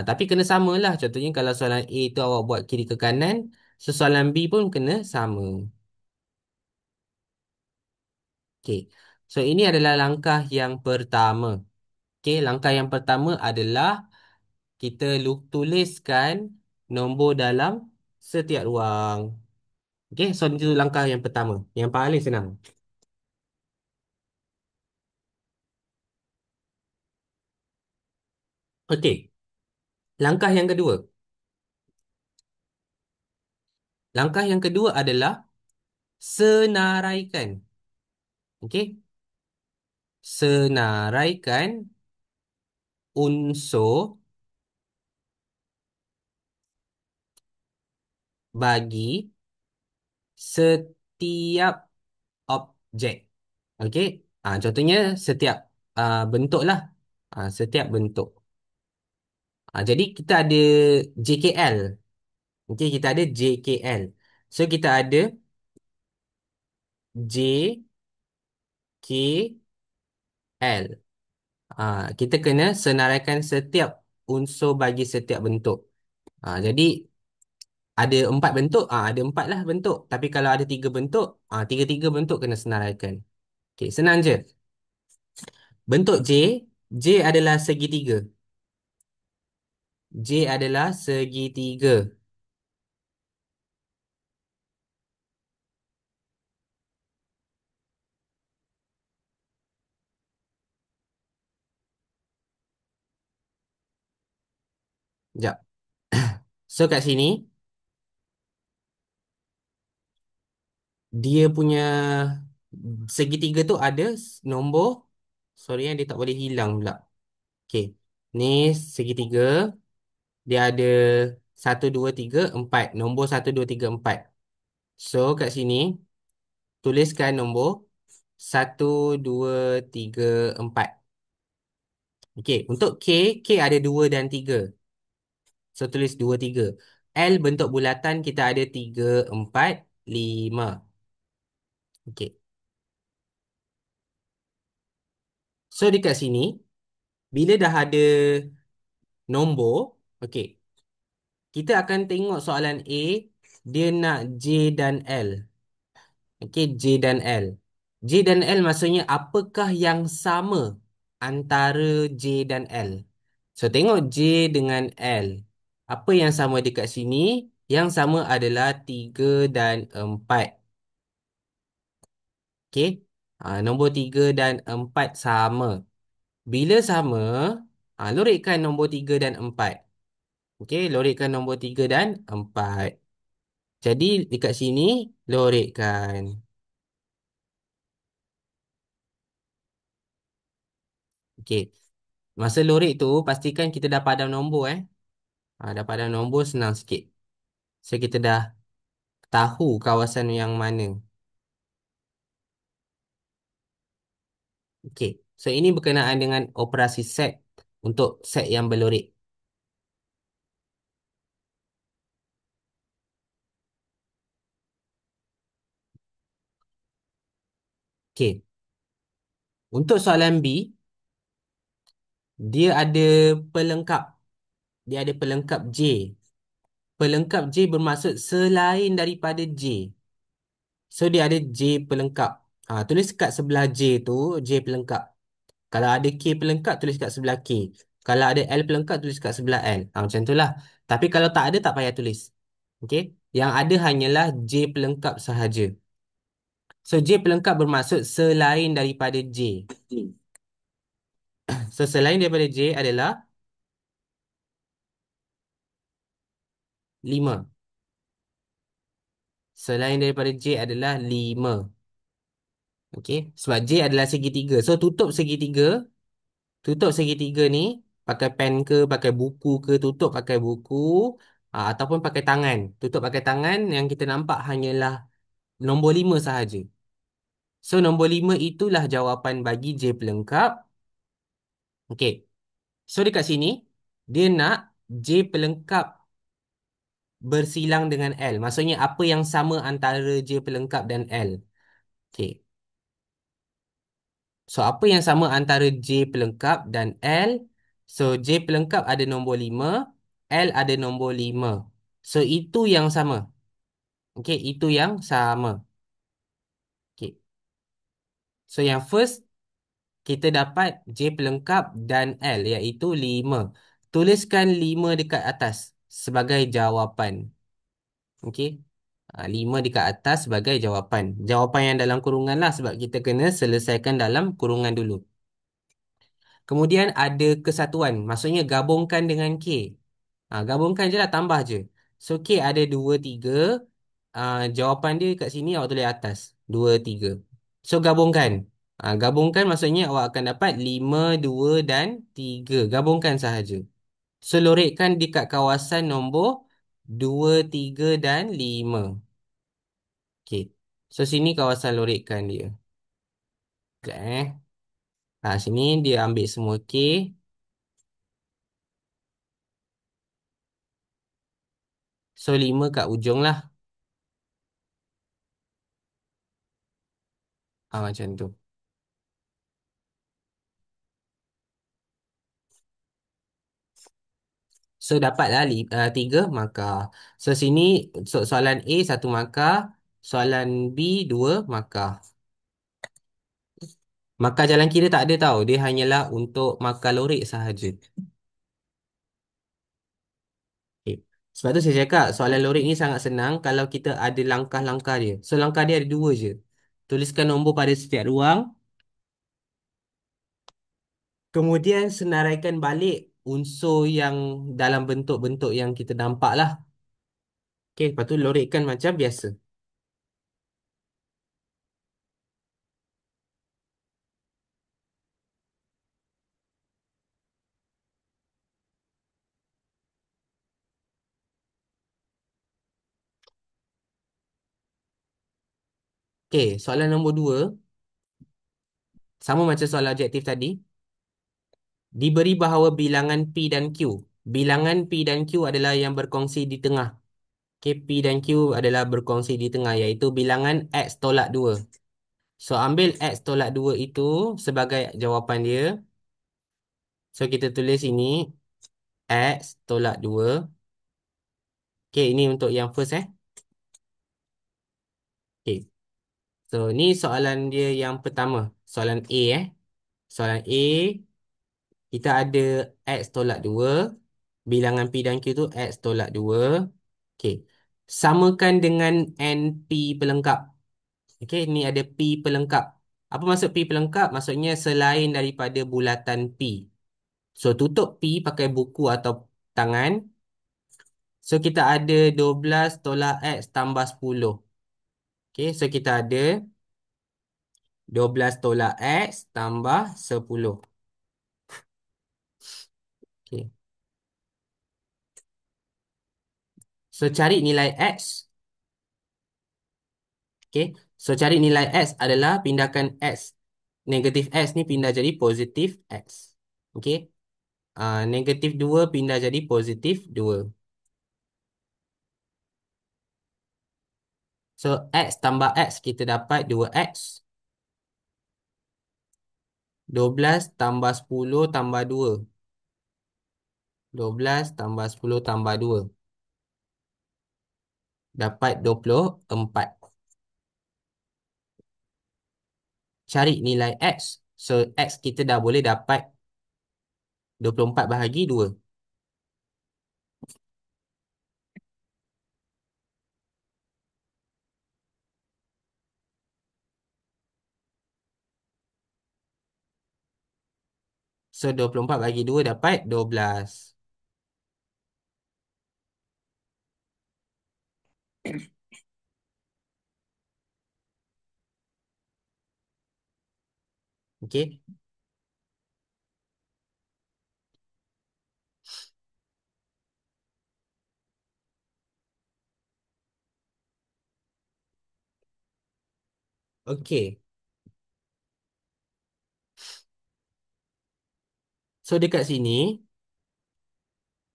Tapi kena samalah. Contohnya kalau soalan A tu awak buat kiri ke kanan, so soalan B pun kena sama. Okey. So ini adalah langkah yang pertama. Okey, langkah yang pertama adalah kita tuliskan nombor dalam setiap ruang. Okey, so itu langkah yang pertama. Yang paling senang. Okey, langkah yang kedua. Langkah yang kedua adalah senaraikan. Okey, senaraikan unsur bagi setiap objek. Okey, contohnya setiap bentuk lah. Setiap bentuk. Jadi kita ada JKL. Okey, kita ada JKL. So kita ada J, K, L. Kita kena senaraikan setiap unsur bagi setiap bentuk. Jadi ada 4 bentuk, ada 4 lah bentuk. Tapi kalau ada 3 bentuk, tiga-tiga bentuk kena senaraikan. Okey, senang je. Bentuk J, J adalah segitiga. J adalah segitiga. Sekejap. So kat sini, dia punya segitiga tu ada nombor. Sorry dia tak boleh hilang pula. Okay. Ni segitiga. Dia ada 1, 2, 3, 4. Nombor 1, 2, 3, 4. So kat sini, tuliskan nombor 1, 2, 3, 4. Okay. Untuk K ada 2 dan 3. So tulis 2, 3. L bentuk bulatan kita ada 3, 4, 5. Okay. So dekat sini, bila dah ada nombor, okay, kita akan tengok soalan A, dia nak J dan L. Okay, J dan L. J dan L maksudnya apakah yang sama antara J dan L? So tengok J dengan L. Apa yang sama dekat sini? Yang sama adalah 3 dan 4. Okay. Nombor 3 dan 4 sama. Bila sama, lorikkan nombor 3 dan 4. Okey, lorikkan nombor 3 dan 4. Jadi dekat sini lorikkan. Okey. Masa lorik tu pastikan kita dah padam nombor dah padam nombor senang sikit. So kita dah tahu kawasan yang mana. Okey. So ini berkenaan dengan operasi set untuk set yang berlorik. Okey. Untuk soalan B, dia ada pelengkap. Dia ada pelengkap J. Pelengkap J bermaksud selain daripada J. So dia ada J pelengkap. Tulis kat sebelah J tu J pelengkap. Kalau ada K pelengkap tulis kat sebelah K. Kalau ada L pelengkap tulis kat sebelah L. Macam tu lah. Tapi kalau tak ada tak payah tulis. Okey. Yang ada hanyalah J pelengkap sahaja. So J pelengkap bermaksud selain daripada J. So selain daripada J adalah 5. Selain daripada J adalah 5. Okey. Sebab J adalah segitiga. So tutup segitiga. Tutup segitiga ni pakai pen ke, pakai buku ke, tutup pakai buku ataupun pakai tangan. Tutup pakai tangan yang kita nampak hanyalah nombor 5 sahaja. So nombor 5 itulah jawapan bagi J pelengkap. Okey. So dekat sini dia nak J pelengkap bersilang dengan L. Maksudnya apa yang sama antara J pelengkap dan L. Okey. So apa yang sama antara J pelengkap dan L? So J pelengkap ada nombor 5, L ada nombor 5. So itu yang sama. Okey, itu yang sama. Okey. So yang first kita dapat J pelengkap dan L iaitu 5. Tuliskan 5 dekat atas sebagai jawapan. Okey. 5 dekat atas sebagai jawapan. Jawapan yang dalam kurungan lah sebab kita kena selesaikan dalam kurungan dulu. Kemudian ada kesatuan. Maksudnya gabungkan dengan K. Gabungkan je lah, tambah je. So K ada 2, 3. Jawapan dia kat sini awak tulis atas. 2, 3. So gabungkan. Gabungkan maksudnya awak akan dapat 5, 2 dan 3. Gabungkan sahaja. So lorikkan dekat kawasan nombor 2, 3 dan 5. Okay. So sini kawasan lorikkan dia. Sekejap sini dia ambil semua K. So 5 kat ujung lah. Macam tu. So dapatlah 3 markah. So sini soalan A 1 markah. Soalan B 2 markah. Markah jalan kiri tak ada tau. Dia hanyalah untuk markah lorik sahaja. Okay. Sebab tu saya cakap soalan lorik ni sangat senang kalau kita ada langkah-langkah dia. So langkah dia ada 2 je. Tuliskan nombor pada setiap ruang. Kemudian senaraikan balik unsur yang dalam bentuk-bentuk yang kita nampak lah. Okey, lepas tu lorikkan macam biasa. Okey, soalan nombor 2, sama macam soalan objektif tadi. Diberi bahawa bilangan P dan Q. Bilangan P dan Q adalah yang berkongsi di tengah. Okey, P dan Q adalah berkongsi di tengah, iaitu bilangan X tolak 2. So, ambil X tolak 2 itu sebagai jawapan dia. So, kita tulis ini X tolak 2. Okey, ini untuk yang first Okey. So, ni soalan dia yang pertama. Soalan A Soalan A, kita ada X tolak 2. Bilangan P dan Q tu X tolak 2. Okey. Samakan dengan NP pelengkap. Okey, ni ada P pelengkap. Apa maksud P pelengkap? Maksudnya selain daripada bulatan P. So, tutup P pakai buku atau tangan. So, kita ada 12 tolak X tambah 10. Okey, so kita ada 12 tolak X tambah 10. Okey. So, cari nilai X. Okey. So, cari nilai X adalah pindahkan X. Negatif X ni pindah jadi positif X. Okey. Negatif 2 pindah jadi positif 2. So, X tambah X kita dapat 2X. 12 tambah 10 tambah 2. 12 tambah 10 tambah 2. Dapat 24. Cari nilai X. So, X kita dah boleh dapat 24 bahagi 2. So, 24 bagi 2 dapat 12. Okey. Okey. So, dekat sini,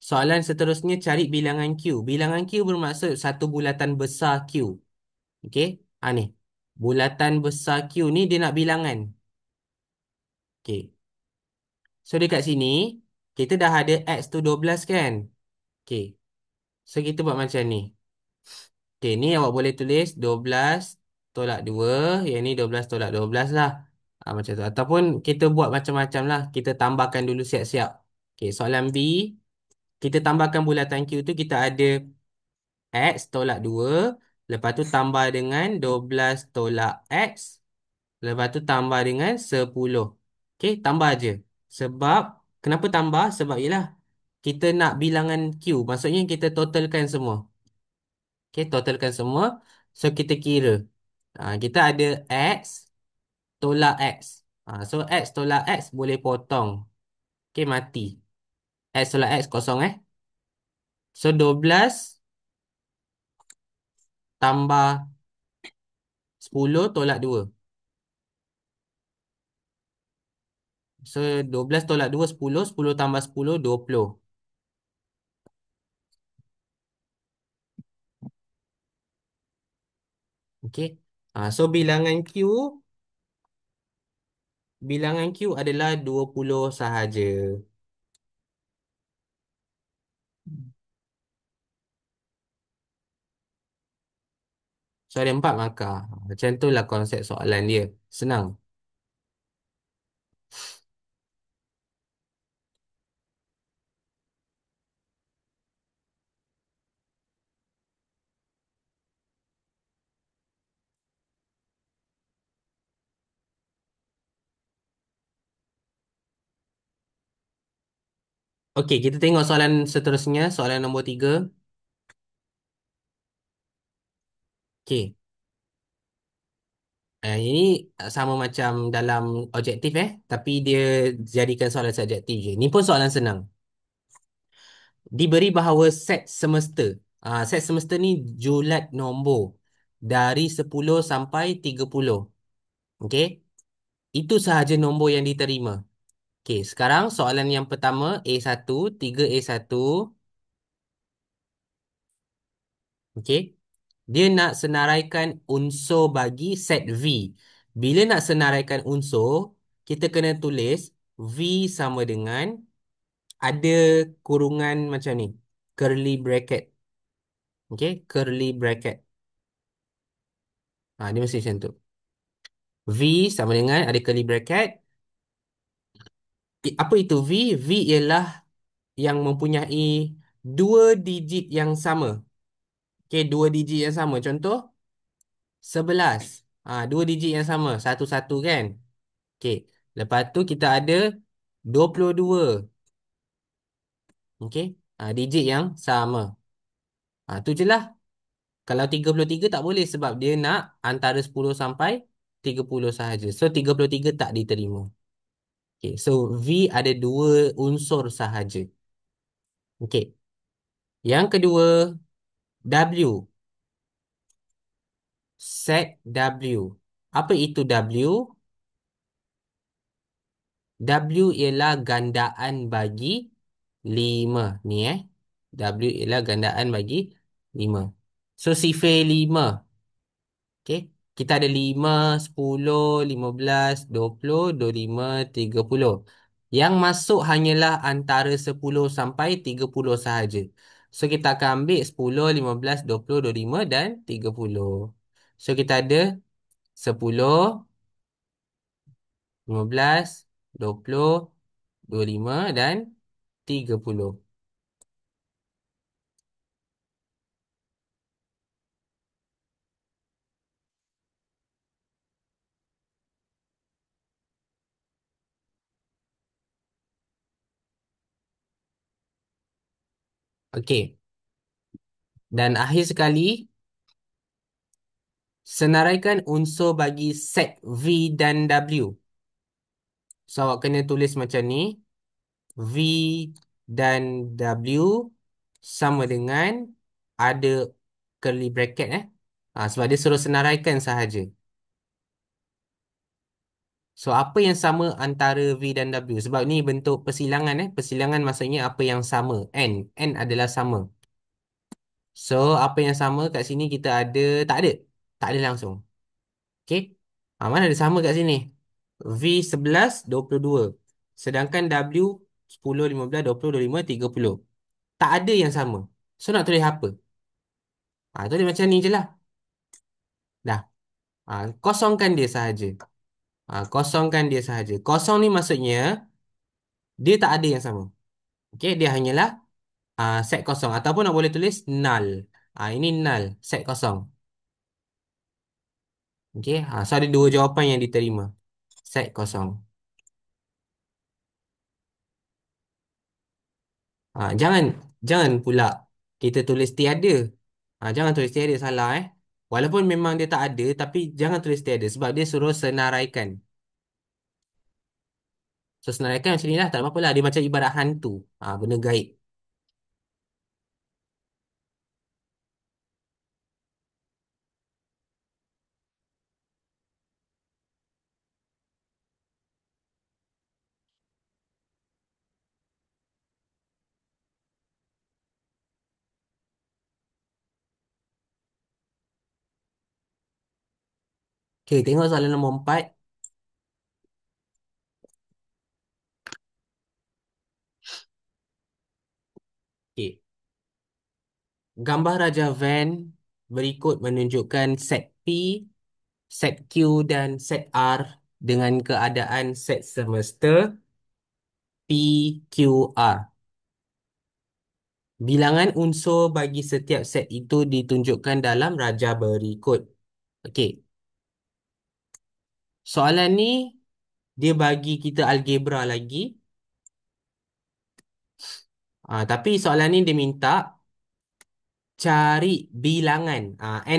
soalan seterusnya cari bilangan Q. Bilangan Q bermaksud satu bulatan besar Q. Okey. Ni. Bulatan besar Q ni dia nak bilangan. Okey. So, dekat sini, kita dah ada X tu 12 kan? Okey. So, kita buat macam ni. Okey, ni awak boleh tulis 12 tolak 2. Yang ni 12 tolak 12 lah. Macam tu. Ataupun kita buat macam-macam lah. Kita tambahkan dulu siap-siap. Okey, soalan B. Kita tambahkan bulatan Q tu kita ada X tolak 2. Lepas tu tambah dengan 12 tolak X. Lepas tu tambah dengan 10. Okey, tambah je. Sebab, kenapa tambah? Sebab yelah, kita nak bilangan Q. Maksudnya kita totalkan semua. Okey, totalkan semua. So, kita kira. Kita ada X tolak X. So, X tolak X boleh potong. Okey, mati. X tolak X kosong So, 12 tambah 10 tolak 2. So, 12 tolak 2, 10. 10 tambah 10, 20. Okey. So, bilangan Q adalah 20 sahaja. So, ada 4 markah. Macam tu lah konsep soalan dia. Senang. Okey, kita tengok soalan seterusnya, soalan nombor 3. Okey, ini sama macam dalam objektif tapi dia jadikan soalan subjektif je. Ni pun soalan senang. Diberi bahawa set semesta. Set semesta ni julat nombor dari 10 sampai 30. Okey, itu sahaja nombor yang diterima. Okey, sekarang soalan yang pertama A1, 3A1. Okey. Dia nak senaraikan unsur bagi set V. Bila nak senaraikan unsur, kita kena tulis V sama dengan ada kurungan macam ni. Curly bracket. Okey, curly bracket. Dia mesti macam tu. V sama dengan ada curly bracket. Apa itu V? V ialah yang mempunyai dua digit yang sama. Okey, dua digit yang sama. Contoh, 11. Dua digit yang sama. Satu-satu kan? Okey. Lepas tu kita ada 22. Okey. Digit yang sama. Tu je lah. Kalau 33 tak boleh sebab dia nak antara 10 sampai 30 sahaja. So 33 tak diterima. Okey. So V ada dua unsur sahaja. Okey. Yang kedua, W. Set W. Apa itu W? W ialah gandaan bagi 5. Ni W ialah gandaan bagi 5. So sifir 5. Okay. Kita ada 5, 10, 15, 20, 25, 30. Yang masuk hanyalah antara 10 sampai 30 sahaja. So kita akan ambil 10, 15, 20, 25 dan 30. So kita ada 10, 15, 20, 25 dan 30. Okey. Dan akhir sekali, senaraikan unsur bagi set V dan W. So, awak kena tulis macam ni. V dan W sama dengan ada curly bracket sebab dia suruh senaraikan sahaja. So, apa yang sama antara V dan W? Sebab ni bentuk persilangan Persilangan maksudnya apa yang sama. N. N adalah sama. So, apa yang sama kat sini kita ada, tak ada. Tak ada langsung. Okey. Mana ada sama kat sini? V 11, 22. Sedangkan W 10, 15, 20, 25, 30. Tak ada yang sama. So nak tulis apa? Tulis macam ni je lah. Dah. Kosongkan dia sahaja. Kosongkan dia sahaja. Kosong ni maksudnya dia tak ada yang sama. Okey, dia hanyalah set kosong. Ataupun nak boleh tulis null. Ini null. Set kosong. Okey. So ada dua jawapan yang diterima. Set kosong. Jangan jangan pula kita tulis tiada. Jangan tulis tiada, salah Walaupun memang dia tak ada, tapi jangan tulis tiada sebab dia suruh senaraikan. So senaraikan macam ni lah, tak apa-apa lah. Dia macam ibarat hantu. Benda gaib. Okay, tengok soalan nombor 4. Okay. Gambar Raja Van berikut menunjukkan set P, set Q dan set R dengan keadaan set semesta PQR. Bilangan unsur bagi setiap set itu ditunjukkan dalam raja berikut. Okey. Soalan ni dia bagi kita algebra lagi. Tapi soalan ni dia minta cari bilangan.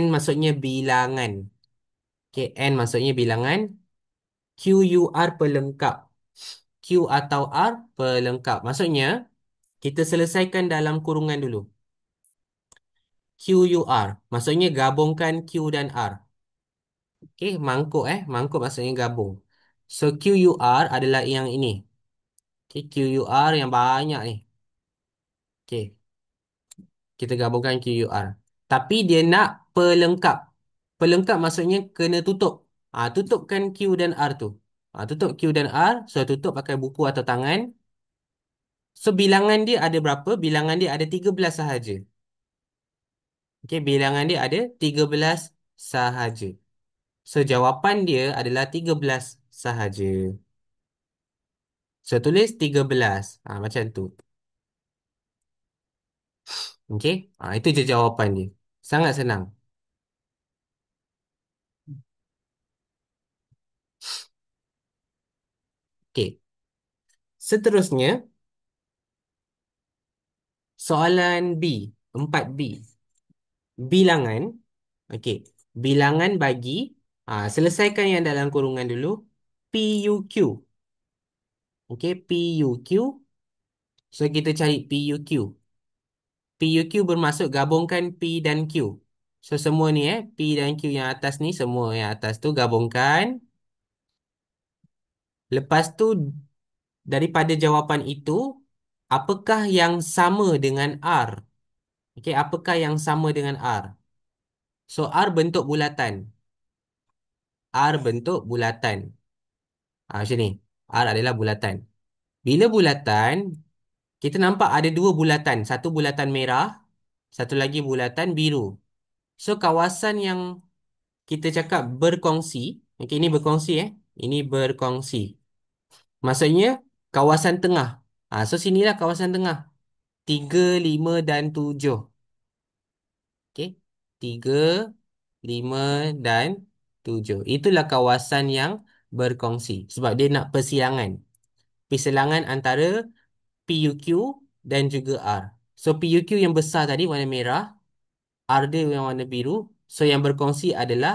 N maksudnya bilangan. Okay, N maksudnya bilangan. QUR pelengkap. Q atau R pelengkap. Maksudnya, kita selesaikan dalam kurungan dulu. QUR. Maksudnya gabungkan Q dan R. Okay, mangkuk Mangkuk maksudnya gabung. So, QUR adalah yang ini. Okay, QUR yang banyak ni. Okay, kita gabungkan QUR. Tapi dia nak pelengkap. Pelengkap maksudnya kena tutup. Tutupkan Q dan R tu. Tutup Q dan R. So, tutup pakai buku atau tangan. So, bilangan dia ada berapa? Bilangan dia ada 13 sahaja. Okey, bilangan dia ada 13 sahaja. So, jawapan dia adalah 13 sahaja. So, tulis 13. Macam tu. Okey, itu je jawapan dia. Sangat senang. Okey, seterusnya, soalan B. 4B. Bilangan. Okey, bilangan bagi. Selesaikan yang dalam kurungan dulu. PUQ. Okey, PUQ. So, kita cari PUQ. PUQ bermaksud gabungkan P dan Q. So, semua ni P dan Q yang atas ni, semua yang atas tu gabungkan. Lepas tu, daripada jawapan itu, apakah yang sama dengan R? Okey, apakah yang sama dengan R? So, R bentuk bulatan. R bentuk bulatan. Macam ni. R adalah bulatan. Bila bulatan, kita nampak ada dua bulatan. Satu bulatan merah, satu lagi bulatan biru. So, kawasan yang kita cakap berkongsi. Okey, ini berkongsi Ini berkongsi. Maksudnya kawasan tengah. So sinilah kawasan tengah. 3, 5 dan 7. Okey. 3, 5 dan 7. Itulah kawasan yang berkongsi. Sebab dia nak persilangan. Persilangan antara PUQ dan juga R. So PUQ yang besar tadi warna merah. R dia yang warna biru. So yang berkongsi adalah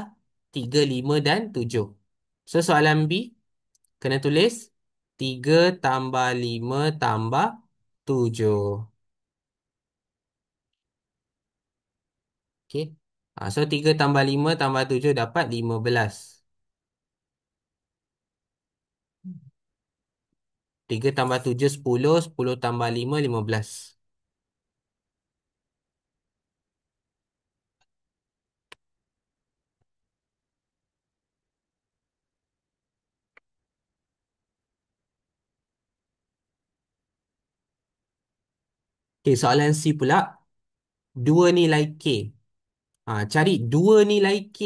3, 5 dan 7. So soalan B kena tulis 3 tambah 5 tambah 7. Okey. So 3 tambah 5 tambah 7 dapat 15. 3 tambah 7 10. 10 tambah 5 15. Okey, soalan C pula. Dua nilai K. Cari dua nilai K.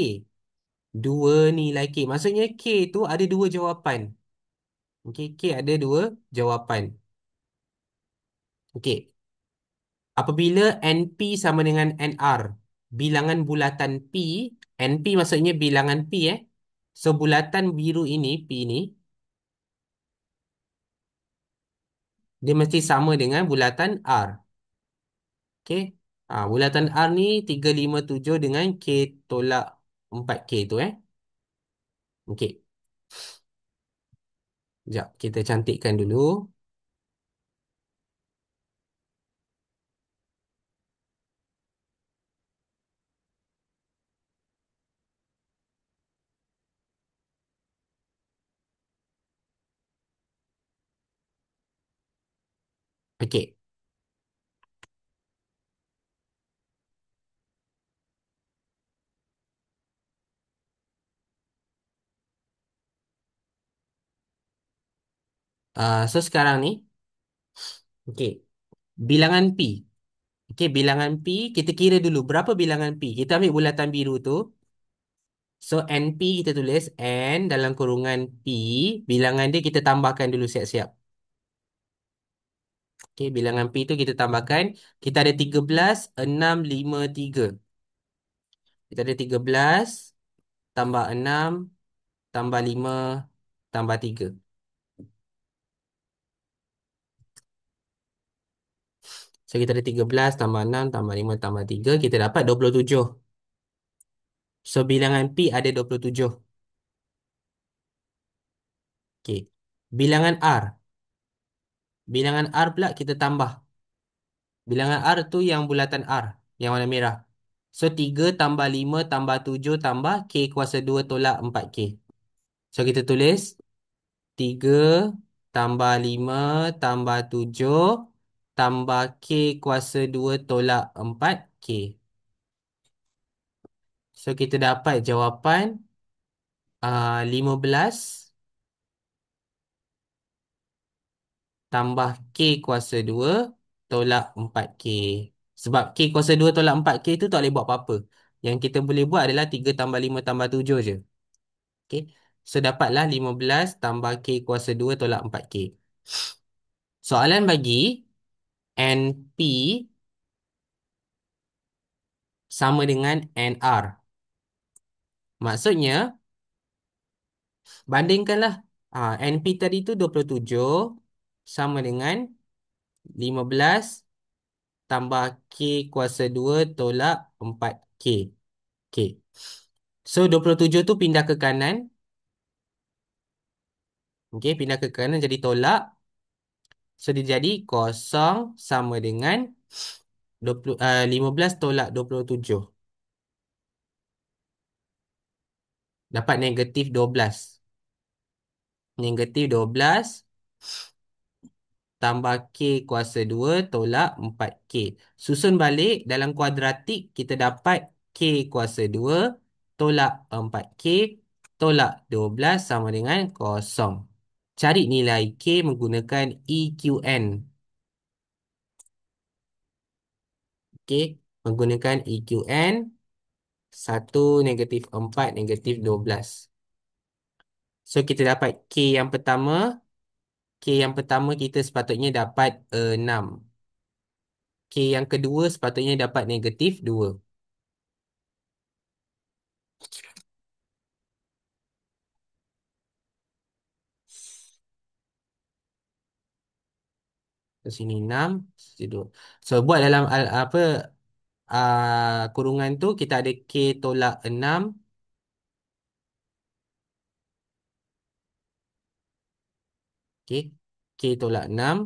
Dua nilai K. Maksudnya K tu ada dua jawapan. Okey, K ada dua jawapan. Okey. Apabila NP sama dengan NR, bilangan bulatan P, NP maksudnya bilangan P So bulatan biru ini, P ini, dia mesti sama dengan bulatan R. Okey. Bulatan R ni 357 dengan K tolak 4K tu Okey. Sekejap, kita cantikkan dulu. Okey. So sekarang ni, okey. Bilangan P. Okey, bilangan P, kita kira dulu berapa bilangan P. Kita ambil bulatan biru tu. So, NP kita tulis N dalam kurungan P. Bilangan dia kita tambahkan dulu siap-siap. Okey, bilangan P tu kita tambahkan. Kita ada 13, 6, 5, 3. Kita ada 13, tambah 6, tambah 5, tambah 3. So kita ada 13 tambah 6 tambah 5 tambah 3. Kita dapat 27. So bilangan P ada 27. Okey. Bilangan R. Bilangan R pula kita tambah. Bilangan R tu yang bulatan R. Yang warna merah. So 3 tambah 5 tambah 7 tambah K kuasa 2 tolak 4K. So kita tulis 3 tambah 5 tambah 7 tambah K kuasa 2 tolak 4K. So kita dapat jawapan 15 tambah K kuasa 2 tolak 4K. Sebab K kuasa 2 tolak 4K tu tak boleh buat apa-apa. Yang kita boleh buat adalah 3 tambah 5 tambah 7 je. Okay. So dapatlah 15 tambah K kuasa 2 tolak 4K. Soalan bagi NP sama dengan NR. Maksudnya, bandingkanlah. NP tadi tu 27 sama dengan 15 tambah K kuasa 2 tolak 4K. Okay. So 27 tu pindah ke kanan. Okay, pindah ke kanan jadi tolak. So dia jadi kosong sama dengan 15 tolak 27. Dapat negatif 12. Negatif 12 tambah K kuasa 2 tolak 4K. Susun balik dalam kuadratik kita dapat K kuasa 2 tolak 4K tolak 12 sama dengan kosong. Cari nilai K menggunakan EQN. Okey, menggunakan EQN 1, negatif 4, negatif 12. So kita dapat K yang pertama. K yang pertama kita sepatutnya dapat 6. K yang kedua sepatutnya dapat negatif 2. Ke sini 6, sini 2. So buat dalam kurungan tu kita ada K tolak 6. Okey. K tolak 6.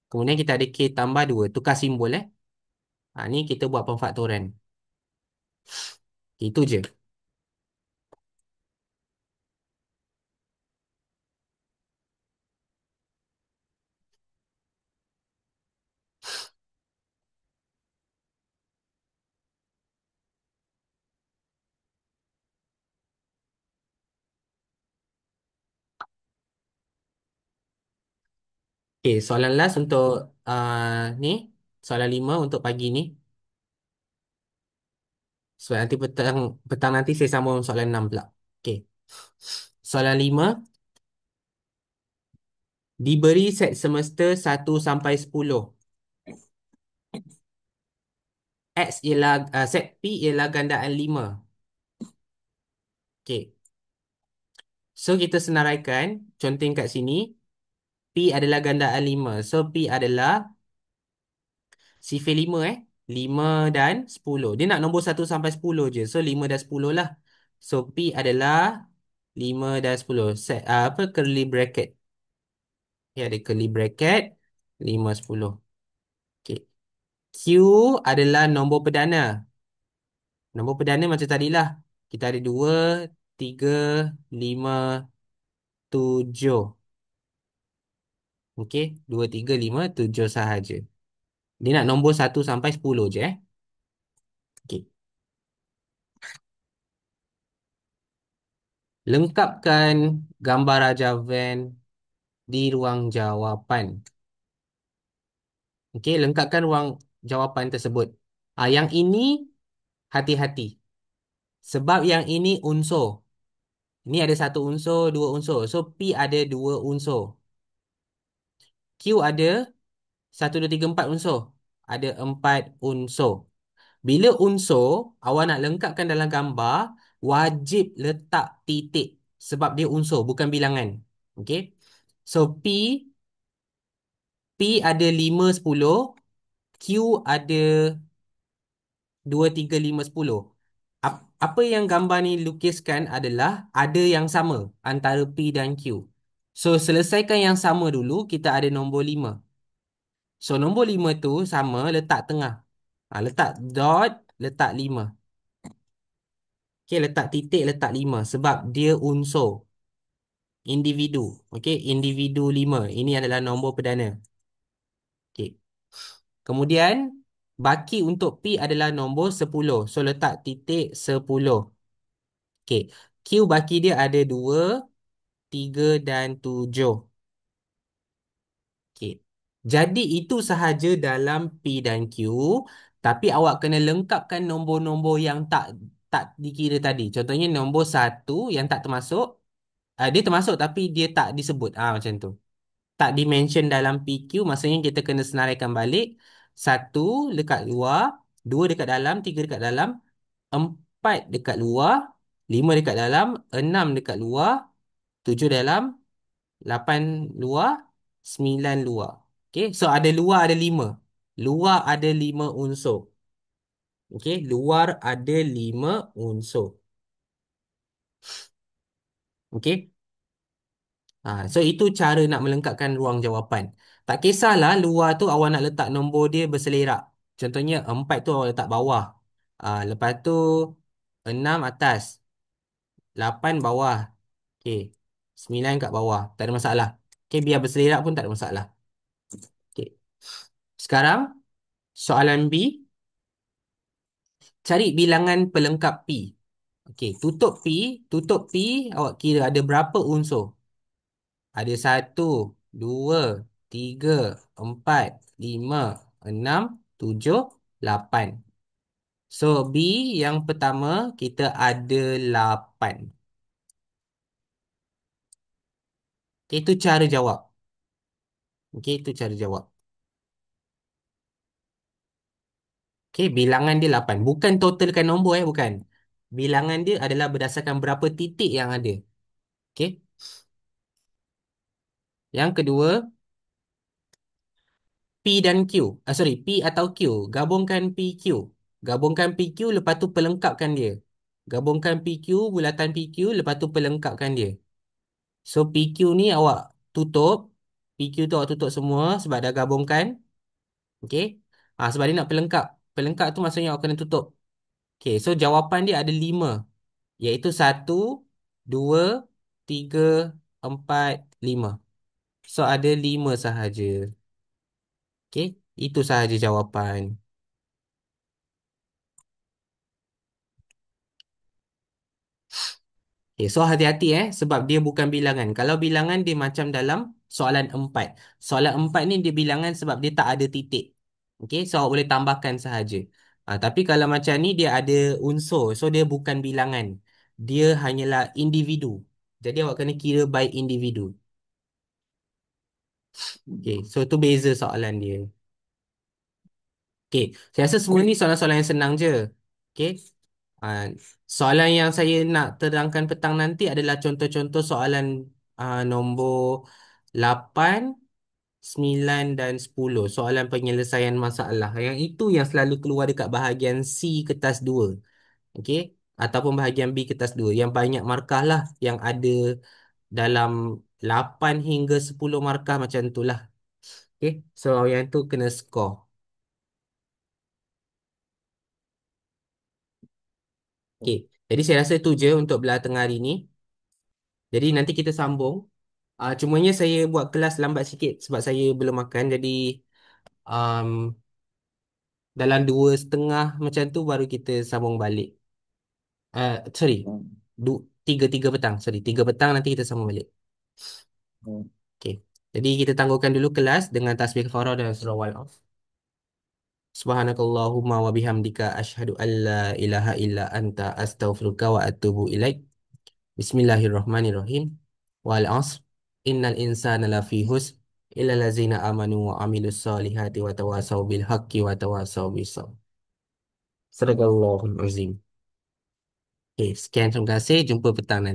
Kemudian kita ada K tambah 2. Tukar simbol ni kita buat pemfaktoran. Itu je. Okey, soalan last untuk ni. Soalan 5 untuk pagi ni. So nanti petang petang nanti saya sambung soalan 6 pula. Okey. Soalan 5. Diberi set semester 1 sampai 10. Set P ialah gandaan 5. Okey. So kita senaraikan contoh kat sini. P adalah gandaan 5. So P adalah sifir 5 5 dan 10. Dia nak nombor 1 sampai 10 je. So 5 dan 10 lah. So P adalah 5 dan 10. Set apa curly bracket. Ya, ada curly bracket 5 10. Okey. Q adalah nombor perdana. Nombor perdana macam tadilah. Kita ada 2, 3, 5, 7. Okey, 2, 3, 5, 7 sahaja. Dia nak nombor 1 sampai 10 je Okey. Lengkapkan gambar Raja Van di ruang jawapan. Okey, lengkapkan ruang jawapan tersebut. Yang ini hati-hati. Sebab yang ini unsur. Ini ada satu unsur, dua unsur. So P ada dua unsur. Q ada 1, 2, 3, 4 unsur. Ada 4 unsur. Bila unsur awak nak lengkapkan dalam gambar, wajib letak titik. Sebab dia unsur, bukan bilangan. Okey. So P P ada 5, 10. Q ada 2, 3, 5, 10. Apa yang gambar ni lukiskan adalah ada yang sama antara P dan Q. So, selesaikan yang sama dulu, kita ada nombor 5. So, nombor 5 tu sama letak tengah. Letak dot, letak 5. Okay, letak titik, letak 5. Sebab dia unsur, individu. Okay, individu 5. Ini adalah nombor perdana. Okay. Kemudian, baki untuk P adalah nombor 10. So, letak titik 10. Okay. Q baki dia ada 2, 3 dan 7. Okay. Jadi itu sahaja dalam P dan Q. Tapi awak kena lengkapkan nombor-nombor yang tak dikira tadi. Contohnya nombor 1 yang tak termasuk. Dia termasuk tapi dia tak disebut. Macam tu. Tak dimention dalam PQ. Maksudnya kita kena senaraikan balik. 1 dekat luar. 2 dekat dalam. 3 dekat dalam. 4 dekat luar. 5 dekat dalam. 6 dekat luar. 7 dalam. 8 luar, 9 luar. Okay, so ada luar ada 5. Luar ada 5 unsur. Okay, luar ada 5 unsur. Okay, so itu cara nak melengkapkan ruang jawapan. Tak kisahlah luar tu awak nak letak nombor dia berselerak. Contohnya 4 tu awak letak bawah. Lepas tu 6 atas, 8 bawah. Okay, 9 kat bawah. Tak ada masalah. Okay, biar berselerak pun tak ada masalah. Okay. Sekarang soalan B. Cari bilangan pelengkap P. Okey, tutup P, awak kira ada berapa unsur? Ada 1, 2, 3, 4, 5, 6, 7, 8. So, B yang pertama kita ada 8. Okey, itu cara jawab. Okey, itu cara jawab. Okey, bilangan dia 8. Bukan totalkan nombor bukan. Bilangan dia adalah berdasarkan berapa titik yang ada. Okey. Yang kedua, P dan Q. Sorry, P atau Q. Gabungkan PQ. Gabungkan PQ, lepas tu pelengkapkan dia. Gabungkan PQ, bulatan PQ, lepas tu pelengkapkan dia. So, PQ ni awak tutup. PQ tu awak tutup semua sebab dah gabungkan. Okay. Sebab dia nak pelengkap. Pelengkap tu maksudnya awak kena tutup. Okay, so jawapan dia ada 5. Iaitu 1, 2, 3, 4, 5. So, ada 5 sahaja. Okay, itu sahaja jawapan. Okay, so hati-hati sebab dia bukan bilangan. Kalau bilangan dia macam dalam soalan 4. Soalan 4 ni dia bilangan sebab dia tak ada titik. Okay, so awak boleh tambahkan sahaja. Tapi kalau macam ni dia ada unsur. So dia bukan bilangan. Dia hanyalah individu. Jadi awak kena kira by individu. Okay, so tu beza soalan dia. Okay, saya rasa semua ni soalan-soalan yang senang je. Okay. Ah, Soalan yang saya nak terangkan petang nanti adalah contoh-contoh soalan nombor 8, 9 dan 10. Soalan penyelesaian masalah. Yang itu yang selalu keluar dekat bahagian C kertas 2. Okey? Ataupun bahagian B kertas 2. Yang banyak markah lah. Yang ada dalam 8 hingga 10 markah macam tu lah. Okey? So, yang tu kena score. Okey. Jadi, saya rasa itu je untuk belah tengah hari ni. Jadi, nanti kita sambung. Cumanya saya buat kelas lambat sikit sebab saya belum makan. Jadi um, dalam 2:30 macam tu baru kita sambung balik. Sorry, 3 petang. Sorry, 3 petang nanti kita sambung balik. Okay. Jadi kita tangguhkan dulu kelas dengan tasbih kafarah dan surah Wal-Asr. Subhanakallahumma wa bihamdika asyhadu an la ilaha illa anta astaghfiruka wa atubu ilaik. Bismillahirrahmanirrahim. Wal asr. Innal insana lafi husr. Illa lazina amanu wa amilus salihati wa tawasaw bil haqqi wa tawasaw bis sabr. Sadaqallahul azim. Okay, sekian terima kasih. Jumpa petang nanti.